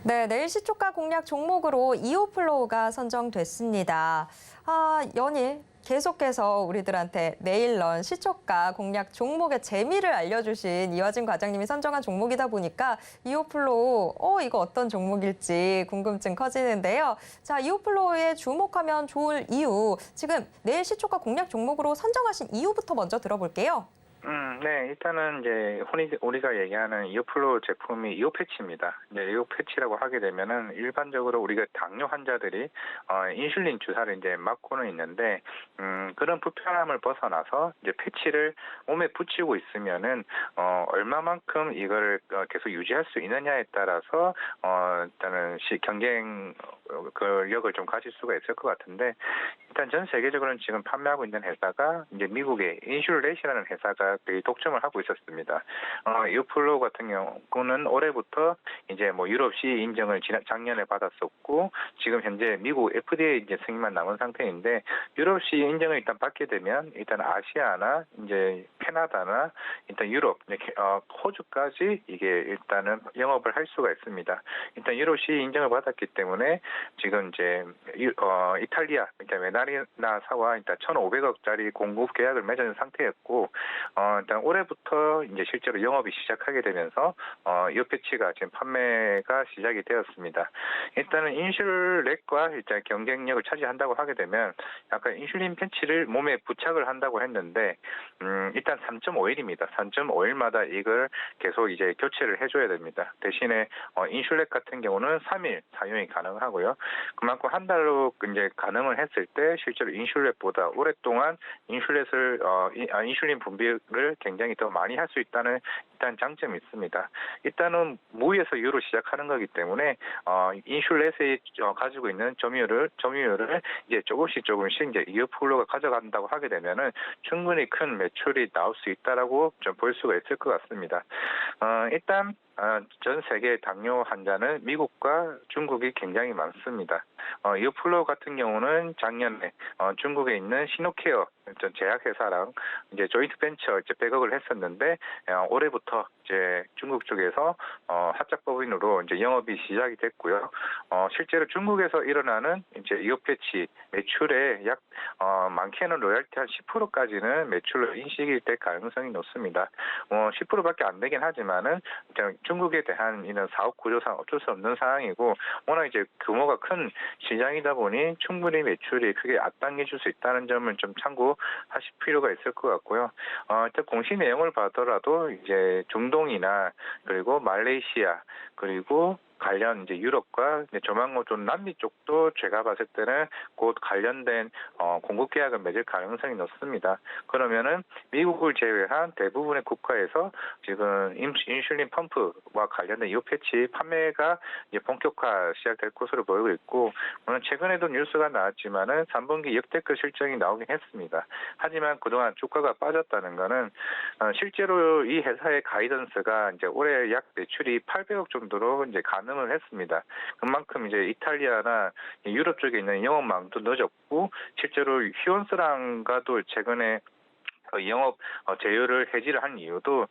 네, 내일 시초가 공략 종목으로 이오플로우가 선정됐습니다. 연일 계속해서 우리들한테 내일 런 시초가 공략 종목의 재미를 알려주신 이화진 과장님이 선정한 종목이다 보니까 이오플로우, 이거 어떤 종목일지 궁금증 커지는데요. 자, 이오플로우에 주목하면 좋을 이유, 지금 내일 시초가 공략 종목으로 선정하신 이유부터 먼저 들어볼게요. 네, 일단은 이제 우리가 얘기하는 이오플로우 제품이 이오 패치입니다. 이제 이오 패치라고 하게 되면은 일반적으로 우리가 당뇨 환자들이 인슐린 주사를 이제 맞고는 있는데 그런 불편함을 벗어나서 이제 패치를 몸에 붙이고 있으면은 얼마만큼 이거를 계속 유지할 수 있느냐에 따라서 일단은 경쟁 력을 좀 가질 수가 있을 것 같은데 일단 전 세계적으로는 지금 판매하고 있는 회사가 이제 미국의 인슐렛이라는 회사가 거의 독점을 하고 있었습니다. 이오플로우 같은 경우는 올해부터 이제 뭐 유럽시 인정을 작년에 받았었고 지금 현재 미국 FDA 이제 승인만 남은 상태인데 유럽시 인정을 일단 받게 되면 일단 아시아나 이제 캐나다나 일단 유럽, 호주까지 이게 일단은 영업을 할 수가 있습니다. 일단 유럽시 인정을 받았기 때문에 지금 이제 이탈리아, 그러니까 메나리나사와 일단 1,500억짜리 공급 계약을 맺은 상태였고 일단 올해부터 이제 실제로 영업이 시작하게 되면서 이 패치가 지금 판매가 시작이 되었습니다. 일단은 인슐렛과 일단 경쟁력을 차지한다고 하게 되면 아까 인슐린 패치를 몸에 부착을 한다고 했는데 일단 3.5일입니다. 3.5일마다 이걸 계속 이제 교체를 해줘야 됩니다. 대신에 인슐렛 같은 경우는 3일 사용이 가능하고요. 그만큼 한 달로 이제 가능을 했을 때 실제로 인슐렛보다 오랫동안 인슐린 분비를 굉장히 더 많이 할 수 있다는 일단 장점이 있습니다. 일단은 무에서 유로 시작하는 거기 때문에 인슐렛이 가지고 있는 점유율을 이제 조금씩 이제 이오플로우가 가져간다고 하게 되면은 충분히 큰 매출이 나올 수 있다라고 좀 볼 수가 있을 것 같습니다. 일단 전 세계 당뇨 환자는 미국과 중국이 굉장히 많습니다. 이오플로우 같은 경우는 작년에 중국에 있는 시노케어 제약회사랑 이제 조인트 벤처 이제 백업을 했었는데 올해부터 이제 중국 쪽에서 합작법인으로 이제 영업이 시작이 됐고요. 실제로 중국에서 일어나는 이제 이오 패치 매출의 약 많게는 로열티 한 10%까지는 매출로 인식이 될 가능성이 높습니다. 10%밖에 안 되긴 하지만은 중국에 대한 이런 사업 구조상 어쩔 수 없는 상황이고 워낙 이제 규모가 큰 시장이다 보니 충분히 매출이 크게 앞당겨줄 수 있다는 점을 좀 참고하실 필요가 있을 것 같고요. 일단 공시 내용을 봐더라도 이제 중동이나 그리고 말레이시아 그리고 관련 이제 유럽과 이제 조만간 좀 남미 쪽도 제가 봤을 때는 곧 관련된 공급 계약을 맺을 가능성이 높습니다. 그러면은 미국을 제외한 대부분의 국가에서 지금 인슐린 펌프와 관련된 이 패치 판매가 이제 본격화 시작될 것으로 보이고 있고, 물론 최근에도 뉴스가 나왔지만은 3분기 역대급 실적이 나오긴 했습니다. 하지만 그동안 주가가 빠졌다는 거는 실제로 이 회사의 가이던스가 이제 올해 약 매출이 800억 정도로 이제 가늠을 했습니다. 그만큼 이제 이탈리아나 유럽 쪽에 있는 영업망도 늦었고, 실제로 휴원스랑과도 최근에 영업 제휴를 해지를 한 이유도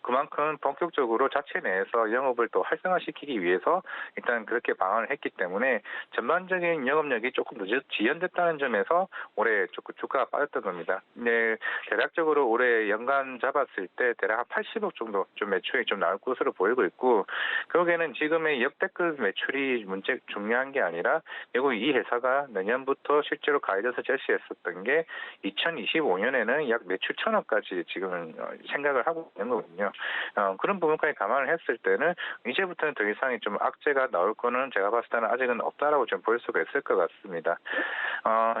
그만큼 본격적으로 자체 내에서 영업을 또 활성화시키기 위해서 일단 그렇게 방안을 했기 때문에 전반적인 영업력이 조금 지연됐다는 점에서 올해 조금 주가가 빠졌던 겁니다. 근데 대략적으로 올해 연간 잡았을 때 대략 한 80억 정도 좀 매출이 좀 나올 것으로 보이고 있고, 결국에는 지금의 역대급 매출이 중요한 게 아니라 결국 이 회사가 내년부터 실제로 가이드에서 제시했었던 게 2025년에는 약 매출 1,000억까지 지금은 생각을 하고 있는 거거든요. 그런 부분까지 감안을 했을 때는 이제부터는 더 이상이 좀 악재가 나올 거는 제가 봤을 때는 아직은 없다라고 좀 볼 수가 있을 것 같습니다.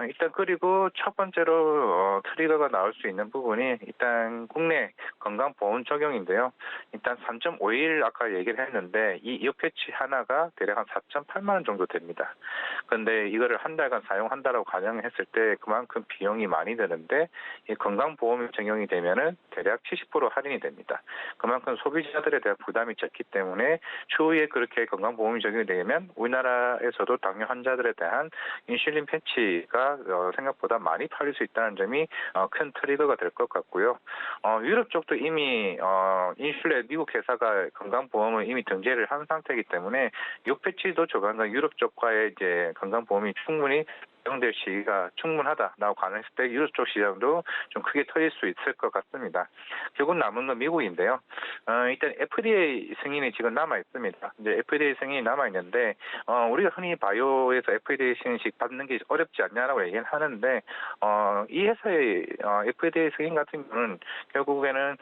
일단 그리고 첫 번째로 트리거가 나올 수 있는 부분이 일단 국내 건강보험 적용인데요. 일단 3.5일 아까 얘기를 했는데 이 역패치 하나가 대략 한 4.8만 원 정도 됩니다. 그런데 이거를 한 달간 사용한다라고 가정했을 때 그만큼 비용이 많이 드는데 이 건강보험이 적용이 되면은 대략 70% 할인이 됩니다. 그만큼 소비자들에 대한 부담이 적기 때문에 추후에 그렇게 건강보험이 적용이 되면 우리나라에서도 당뇨 환자들에 대한 인슐린 패치가 생각보다 많이 팔릴 수 있다는 점이 큰 트리거가 될 것 같고요. 유럽 쪽도 이미 인슐린 미국 회사가 건강보험을 이미 등재를 한 상태이기 때문에 이 패치도 조만간 유럽 쪽과의 이제 건강보험이 충분히 적용될 시기가 충분하다라고 가능했을 때 유럽 쪽 시장도 좀 크게 터질 수 있을 것 같습니다. 결국 남은 건 미국인데요. 일단 FDA 승인이 지금 남아 있습니다. 이제 FDA 승인이 남아 있는데 우리가 흔히 바이오에서 FDA 승인식 받는 게 어렵지 않냐라고 얘기는 하는데 이 회사의 FDA 승인 같은 경우는 결국에는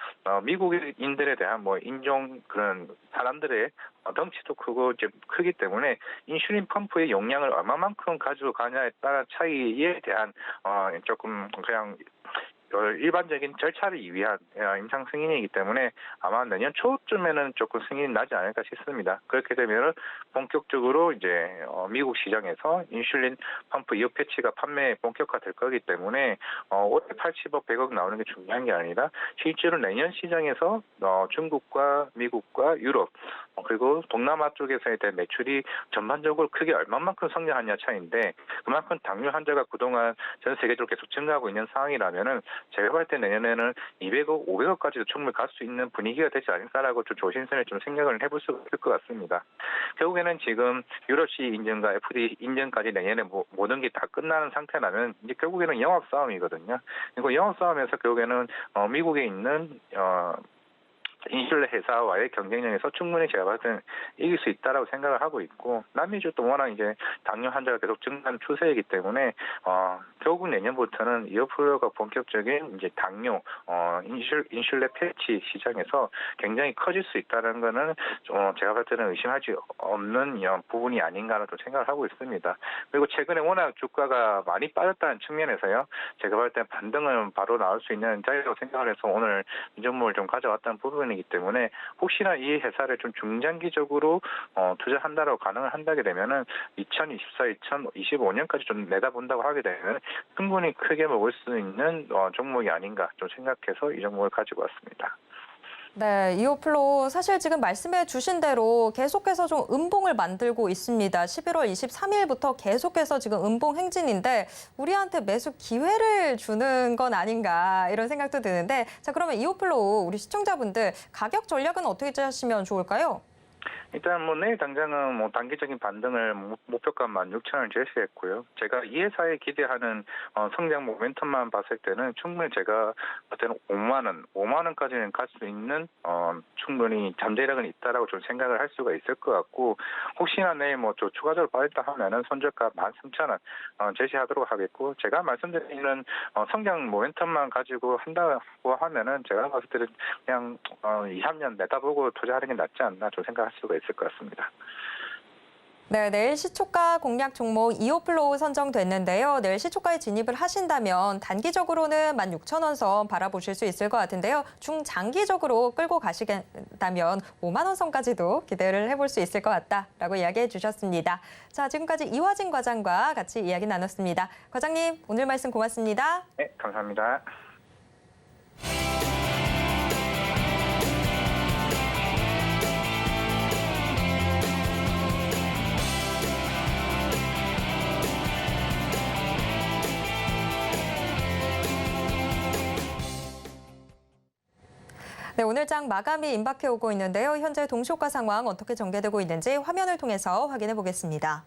미국인들에 대한 뭐 인종 그런 사람들의 덩치도 크고 이제 크기 때문에 인슐린 펌프의 용량을 얼마만큼 가지고 가냐에 따른 차이에 대한 조금 그냥 일반적인 절차를 위한 임상 승인이기 때문에 아마 내년 초쯤에는 조금 승인이 나지 않을까 싶습니다. 그렇게 되면 본격적으로 이제 미국 시장에서 인슐린 펌프 이어 패치가 판매 본격화될 거기 때문에 올해 80억, 100억 나오는 게 중요한 게 아니라 실제로 내년 시장에서 중국과 미국과 유럽 그리고 동남아 쪽에서에 대한 매출이 전반적으로 크게 얼마만큼 성장하냐 차이인데, 그만큼 당뇨 환자가 그동안 전 세계적으로 계속 증가하고 있는 상황이라면은 제가 볼 때 내년에는 200억, 500억까지도 충분히 갈 수 있는 분위기가 되지 않을까라고 좀 조심스레 좀 생각을 해볼 수 있을 것 같습니다. 결국에는 지금 유럽시 인증과 FDA 인증까지 내년에 모든 게 다 끝나는 상태라면 이제 결국에는 영업 싸움이거든요. 그리고 영업 싸움에서 결국에는 미국에 있는 인슐린 회사와의 경쟁력에서 충분히 제가 봤을 때는 이길 수 있다라고 생각을 하고 있고, 남미 쪽도 워낙 이제 당뇨 환자가 계속 증가하는 추세이기 때문에 결국 내년부터는 이어플로가 본격적인 이제 당뇨 인슐린 패치 시장에서 굉장히 커질 수 있다는 거는 제가 봤을 때는 의심하지 없는 부분이 아닌가라고 생각을 하고 있습니다. 그리고 최근에 워낙 주가가 많이 빠졌다는 측면에서요, 제가 봤을 때 반등은 바로 나올 수 있는 자리라고 생각을 해서 오늘 이 종목을 좀 가져왔다는 부분이기 때문에 혹시나 이 회사를 좀 중장기적으로 투자한다라고 가능을 한다게 되면은 2024, 2025년까지 좀 내다본다고 하게 되면 충분히 크게 먹을 수 있는 종목이 아닌가 좀 생각해서 이 종목을 가지고 왔습니다. 네, 이오플로 사실 지금 말씀해 주신 대로 계속해서 좀 음봉을 만들고 있습니다. 11월 23일부터 계속해서 지금 음봉 행진인데 우리한테 매수 기회를 주는 건 아닌가 이런 생각도 드는데, 자, 그러면 이오플로 우리 시청자분들 가격 전략은 어떻게 짜시면 좋을까요? 일단 내일 당장은 단기적인 반등을 목표가 16,000원을 제시했고요. 제가 이 회사에 기대하는 성장 모멘텀만 봤을 때는 충분히 제가 봤을 때는 5만 원까지는 갈 수 있는 충분히 잠재력은 있다라고 좀 생각을 할 수가 있을 것 같고, 혹시나 내일 추가적으로 빠졌다 하면은 손절가 13,000원 제시하도록 하겠고, 제가 말씀드리는 성장 모멘텀만 가지고 한다고 하면은 제가 봤을 때는 그냥 2, 3년 내다보고 투자하는 게 낫지 않나 좀 생각할 수가 있을 것 같습니다. 네, 내일 시초가 공략 종목 2호 플로우 선정됐는데요. 내일 시초가에 진입을 하신다면 단기적으로는 16,000원 선 바라보실 수 있을 것 같은데요. 중장기적으로 끌고 가시겠다면 5만 원 선까지도 기대를 해볼 수 있을 것 같다라고 이야기해 주셨습니다. 자, 지금까지 이화진 과장과 같이 이야기 나눴습니다. 과장님, 오늘 말씀 고맙습니다. 네, 감사합니다. 네, 오늘 장 마감이 임박해 오고 있는데요. 현재 동시효과 상황 어떻게 전개되고 있는지 화면을 통해서 확인해 보겠습니다.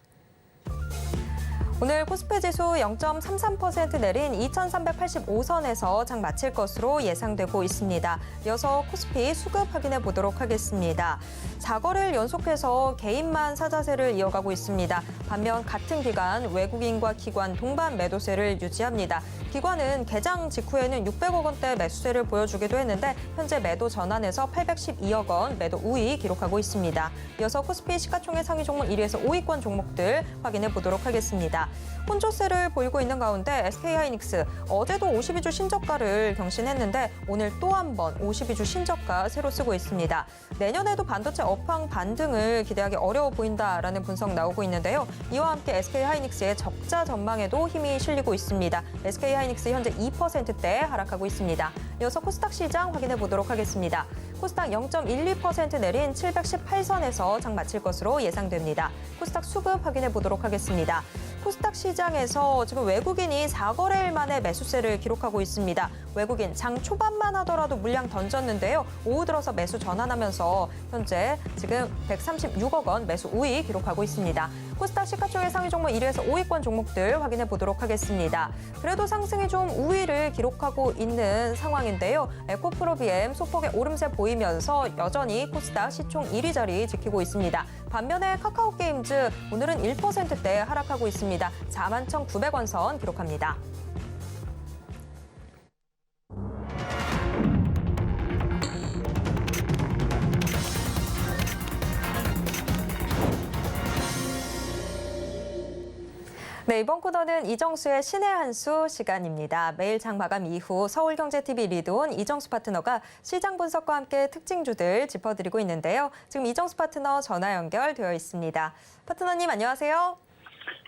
오늘 코스피 지수 0.33% 내린 2,385선에서 장 마칠 것으로 예상되고 있습니다. 이어서 코스피 수급 확인해 보도록 하겠습니다. 4거래일 연속해서 개인만 사자세를 이어가고 있습니다. 반면 같은 기간 외국인과 기관 동반 매도세를 유지합니다. 기관은 개장 직후에는 600억 원대 매수세를 보여주기도 했는데 현재 매도 전환에서 812억 원 매도 우위 기록하고 있습니다. 이어서 코스피 시가총액 상위 종목 1위에서 5위권 종목들 확인해 보도록 하겠습니다. 혼조세를 보이고 있는 가운데 SK하이닉스 어제도 52주 신저가를 경신했는데 오늘 또 한 번 52주 신저가 새로 쓰고 있습니다. 내년에도 반도체 업황 반등을 기대하기 어려워 보인다라는 분석 나오고 있는데요. 이와 함께 SK하이닉스의 적자 전망에도 힘이 실리고 있습니다. SK하이닉스 현재 2%대 하락하고 있습니다. 이어서 코스닥 시장 확인해 보도록 하겠습니다. 코스닥 0.12% 내린 718선에서 장 마칠 것으로 예상됩니다. 코스닥 수급 확인해 보도록 하겠습니다. 코스닥 시장에서 지금 외국인이 4거래일 만에 매수세를 기록하고 있습니다. 외국인 장 초반만 하더라도 물량 던졌는데요. 오후 들어서 매수 전환하면서 현재 지금 136억 원 매수 우위 기록하고 있습니다. 코스닥 시가총액 상위 종목 1위에서 5위권 종목들 확인해 보도록 하겠습니다. 그래도 상승이 좀 우위를 기록하고 있는 상황인데요. 에코프로비엠 소폭의 오름세 보이면서 여전히 코스닥 시총 1위 자리 지키고 있습니다. 반면에 카카오게임즈 오늘은 1%대 하락하고 있습니다. 41,900원 선 기록합니다. 네, 이번 코너는 이정수의 신의 한 수 시간입니다. 매일 장 마감 이후 서울경제TV 리드온 이정수 파트너가 시장 분석과 함께 특징주들 짚어드리고 있는데요. 지금 이정수 파트너 전화 연결되어 있습니다. 파트너님 안녕하세요.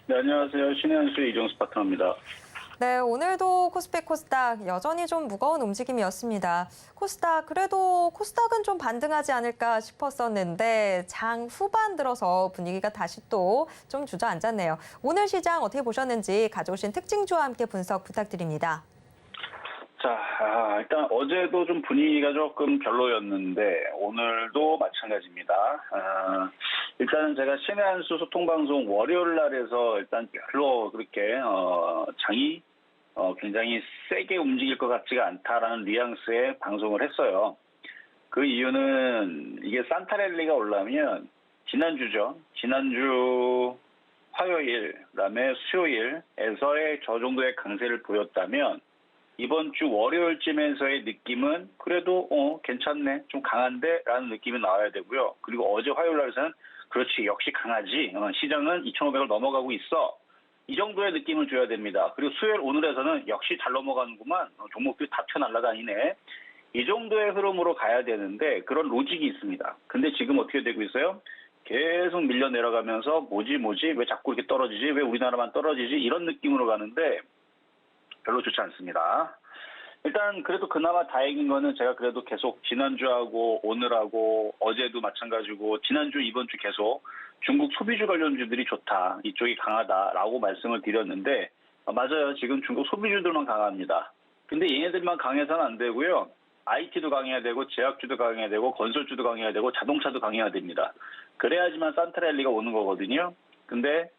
네, 안녕하세요. 신의 한 수의 이정수 파트너입니다. 네, 오늘도 코스피 코스닥 여전히 좀 무거운 움직임이었습니다. 코스닥 그래도 코스닥은 좀 반등하지 않을까 싶었었는데 장 후반 들어서 분위기가 다시 또 좀 주저앉았네요. 오늘 시장 어떻게 보셨는지 가져오신 특징주와 함께 분석 부탁드립니다. 자, 일단 어제도 좀 분위기가 조금 별로였는데 오늘도 마찬가지입니다. 일단은 제가 신의 한 수 소통방송 월요일 날에서 일단 별로 그렇게 장이 굉장히 세게 움직일 것 같지가 않다라는 뉘앙스의 방송을 했어요. 그 이유는 이게 산타랠리가 오려면 지난주죠. 지난주 화요일, 그다음에 수요일에서의 저 정도의 강세를 보였다면 이번 주 월요일쯤에서의 느낌은 그래도 괜찮네, 좀 강한데 라는 느낌이 나와야 되고요. 그리고 어제 화요일 날에서는 그렇지, 역시 강하지, 시장은 2,500을 넘어가고 있어, 이 정도의 느낌을 줘야 됩니다. 그리고 수요일 오늘에서는 역시 잘 넘어가는구만, 종목들이 다 튀어날아다니네, 이 정도의 흐름으로 가야 되는데 그런 로직이 있습니다. 근데 지금 어떻게 되고 있어요? 계속 밀려 내려가면서 뭐지 왜 자꾸 이렇게 떨어지지, 왜 우리나라만 떨어지지, 이런 느낌으로 가는데 별로 좋지 않습니다. 일단 그래도 그나마 다행인 거는 제가 그래도 계속 지난주하고 오늘하고 어제도 마찬가지고 지난주 이번 주 계속 중국 소비주 관련주들이 좋다, 이쪽이 강하다라고 말씀을 드렸는데 맞아요. 지금 중국 소비주들만 강합니다. 근데 얘네들만 강해서는 안 되고요. IT도 강해야 되고 제약주도 강해야 되고 건설주도 강해야 되고 자동차도 강해야 됩니다. 그래야지만 산타랠리가 오는 거거든요. 근데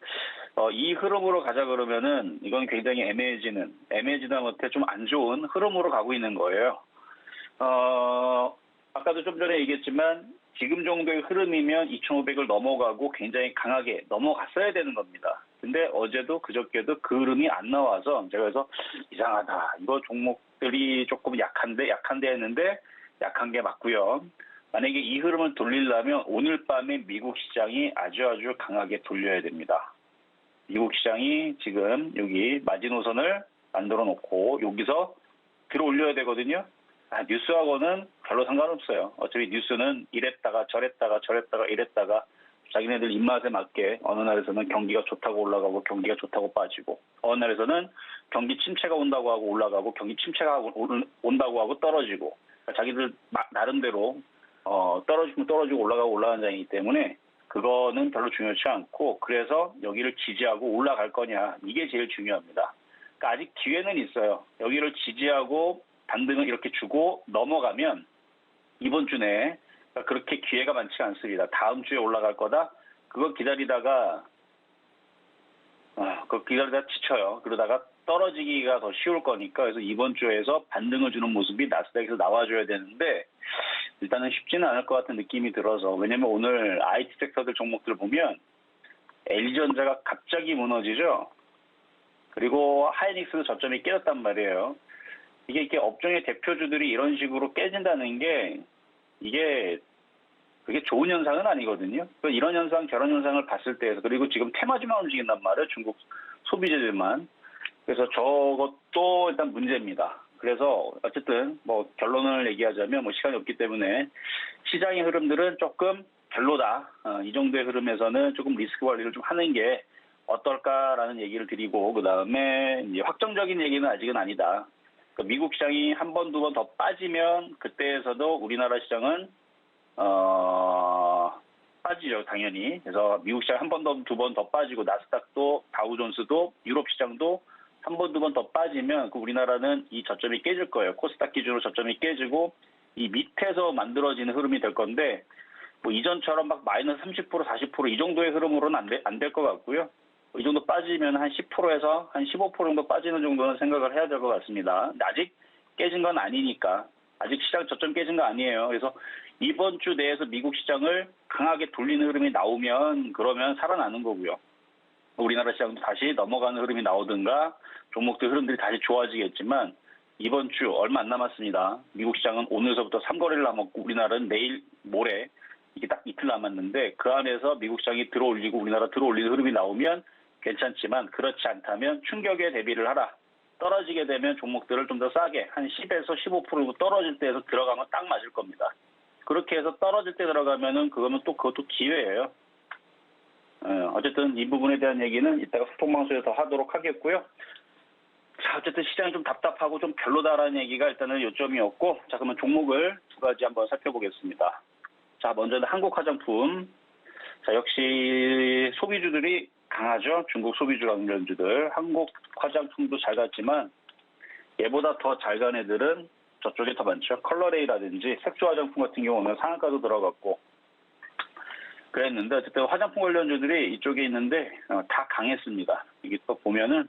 이 흐름으로 가자 그러면은 이건 굉장히 애매해지다 못해 좀 안 좋은 흐름으로 가고 있는 거예요. 아까도 좀 전에 얘기했지만 지금 정도의 흐름이면 2,500을 넘어가고 굉장히 강하게 넘어갔어야 되는 겁니다. 근데 어제도 그저께도 그 흐름이 안 나와서 제가 그래서 이상하다, 이거 종목들이 조금 약한데 했는데 약한 게 맞고요. 만약에 이 흐름을 돌리려면 오늘 밤에 미국 시장이 아주 강하게 돌려야 됩니다. 미국 시장이 지금 여기 마지노선을 만들어 놓고 여기서 들어 올려야 되거든요. 뉴스하고는 별로 상관없어요. 어차피 뉴스는 이랬다가 저랬다가 이랬다가 자기네들 입맛에 맞게 어느 날에서는 경기가 좋다고 올라가고 경기가 좋다고 빠지고 어느 날에서는 경기 침체가 온다고 하고 올라가고 경기 침체가 온다고 하고 떨어지고 자기들 나름대로 떨어지면 떨어지고 올라가고 올라가는 장이기 때문에 그거는 별로 중요치 않고 그래서 여기를 지지하고 올라갈 거냐 이게 제일 중요합니다. 그러니까 아직 기회는 있어요. 여기를 지지하고 반등을 이렇게 주고 넘어가면 이번 주 내에 그렇게 기회가 많지가 않습니다. 다음 주에 올라갈 거다. 그거 기다리다가 지쳐요. 그러다가 떨어지기가 더 쉬울 거니까 그래서 이번 주에서 반등을 주는 모습이 나스닥에서 나와줘야 되는데 일단은 쉽지는 않을 것 같은 느낌이 들어서 왜냐면 오늘 IT 섹터들 종목들 보면 LG전자가 갑자기 무너지죠. 그리고 하이닉스도 저점이 깨졌단 말이에요. 이게 이렇게 업종의 대표주들이 이런 식으로 깨진다는 게 그게 좋은 현상은 아니거든요. 이런 현상, 저런 현상을 봤을 때 그리고 지금 테마주만 움직인단 말이에요. 중국 소비재들만. 그래서 저것도 일단 문제입니다. 그래서 어쨌든 뭐 결론을 얘기하자면 뭐 시간이 없기 때문에 시장의 흐름들은 조금 별로다. 이 정도의 흐름에서는 조금 리스크 관리를 좀 하는 게 어떨까라는 얘기를 드리고 그다음에 이제 확정적인 얘기는 아직은 아니다. 그러니까 미국 시장이 한 번, 두 번 더 빠지면 그때에서도 우리나라 시장은 빠지죠, 당연히. 그래서 미국 시장 한 번 더, 두 번 더 빠지고 나스닥도 다우존스도 유럽 시장도 한 번, 두 번 더 빠지면 그 우리나라는 이 저점이 깨질 거예요. 코스닥 기준으로 저점이 깨지고 이 밑에서 만들어지는 흐름이 될 건데 뭐 이전처럼 막 마이너스 30%, 40% 이 정도의 흐름으로는 안 될 것 같고요. 이 정도 빠지면 한 10%에서 한 15% 정도 빠지는 정도는 생각을 해야 될 것 같습니다. 근데 아직 깨진 건 아니니까. 아직 시장 저점 깨진 거 아니에요. 그래서 이번 주 내에서 미국 시장을 강하게 돌리는 흐름이 나오면 그러면 살아나는 거고요. 우리나라 시장도 다시 넘어가는 흐름이 나오든가 종목들 흐름들이 다시 좋아지겠지만 이번 주 얼마 안 남았습니다. 미국 시장은 오늘서부터 3거래를 남았고 우리나라는 내일 모레 이게 딱 이틀 남았는데 그 안에서 미국 시장이 들어올리고 우리나라 들어올리는 흐름이 나오면 괜찮지만 그렇지 않다면 충격에 대비를 하라. 떨어지게 되면 종목들을 좀 더 싸게 한 10에서 15% 떨어질 때에서 들어가면 딱 맞을 겁니다. 그렇게 해서 떨어질 때 들어가면은 그것도 기회예요. 어쨌든 이 부분에 대한 얘기는 이따가 소통방송에서 더 하도록 하겠고요. 자, 어쨌든 시장이 좀 답답하고 좀 별로다라는 얘기가 일단은 요점이었고 자, 그러면 종목을 두 가지 한번 살펴보겠습니다. 자, 먼저는 한국 화장품. 자, 역시 소비주들이 강하죠. 중국 소비주 관련주들. 한국 화장품도 잘 갔지만 얘보다 더 잘 간 애들은 저쪽에 더 많죠. 컬러레이라든지 색조 화장품 같은 경우는 상한가도 들어갔고 그랬는데 어쨌든 화장품 관련주들이 이쪽에 있는데 다 강했습니다. 이게 또 보면은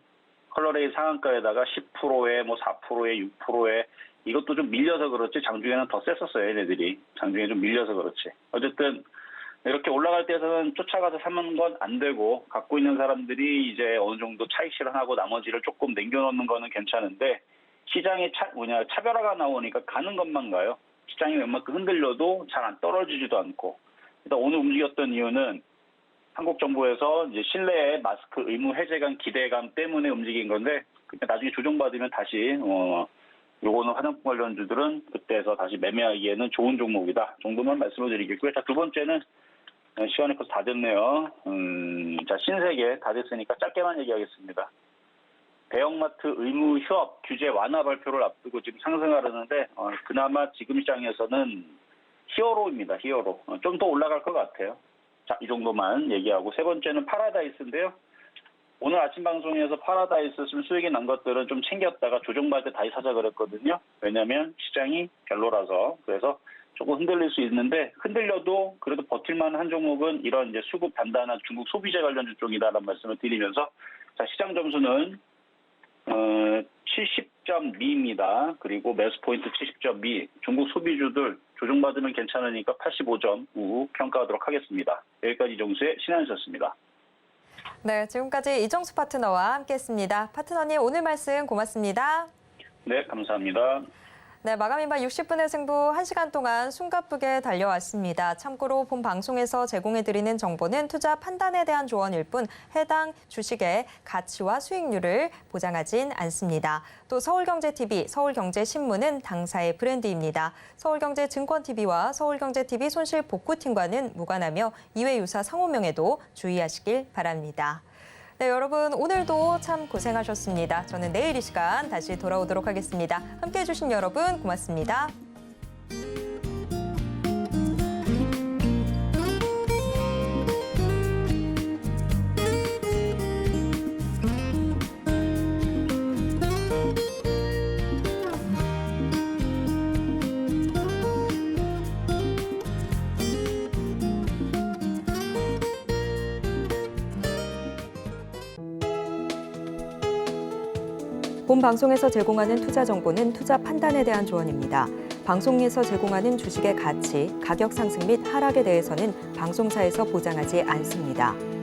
컬러레이 상한가에다가 10%에 뭐 4%에 6%에 이것도 좀 밀려서 그렇지 장중에는 더 셌었어요. 얘네들이. 장중에 좀 밀려서 그렇지. 어쨌든 이렇게 올라갈 때에서는 쫓아가서 사는 건 안 되고 갖고 있는 사람들이 이제 어느 정도 차익 실현하고 나머지를 조금 남겨놓는 거는 괜찮은데 시장에 차별화가 나오니까 가는 것만 가요. 시장이 웬만큼 흔들려도 잘 안 떨어지지도 않고. 일단 오늘 움직였던 이유는 한국 정부에서 이제 실내에 마스크 의무 해제간 기대감 때문에 움직인 건데 나중에 조정받으면 다시 요거는 화장품 관련주들은 그때에서 다시 매매하기에는 좋은 종목이다 정도만 말씀을 드리겠고요. 자, 두 번째는 시간이 벌써 다 됐네요. 자, 신세계 다 됐으니까 짧게만 얘기하겠습니다. 대형마트 의무 휴업 규제 완화 발표를 앞두고 지금 상승하려는데 그나마 지금 시장에서는 히어로입니다. 히어로. 좀 더 올라갈 것 같아요. 자, 이 정도만 얘기하고 세 번째는 파라다이스인데요. 오늘 아침 방송에서 파라다이스 좀 수익이 난 것들은 좀 챙겼다가 조정받을 때 다시 사자 그랬거든요. 왜냐하면 시장이 별로라서. 그래서 조금 흔들릴 수 있는데 흔들려도 그래도 버틸만 한 종목은 이런 이제 수급 단단한 중국 소비재 관련주 쪽이다라는 말씀을 드리면서 자, 시장 점수는 70.2입니다. 그리고 매수 포인트 70.2. 중국 소비주들 조정받으면 괜찮으니까 85점 우 평가하도록 하겠습니다. 여기까지 이정수의 신한수였습니다. 네, 지금까지 이정수 파트너와 함께했습니다. 파트너님 오늘 말씀 고맙습니다. 네, 감사합니다. 네, 마감인반 60분의 승부 1시간 동안 숨가쁘게 달려왔습니다. 참고로 본 방송에서 제공해드리는 정보는 투자 판단에 대한 조언일 뿐 해당 주식의 가치와 수익률을 보장하진 않습니다. 또 서울경제TV, 서울경제신문은 당사의 브랜드입니다. 서울경제증권TV와 서울경제TV 손실복구팀과는 무관하며 이외 유사 상호명에도 주의하시길 바랍니다. 네, 여러분 오늘도 참 고생하셨습니다. 저는 내일 이 시간 다시 돌아오도록 하겠습니다. 함께해 주신 여러분 고맙습니다. 본 방송에서 제공하는 투자 정보는 투자 판단에 대한 조언입니다. 방송에서 제공하는 주식의 가치, 가격 상승 및 하락에 대해서는 방송사에서 보장하지 않습니다.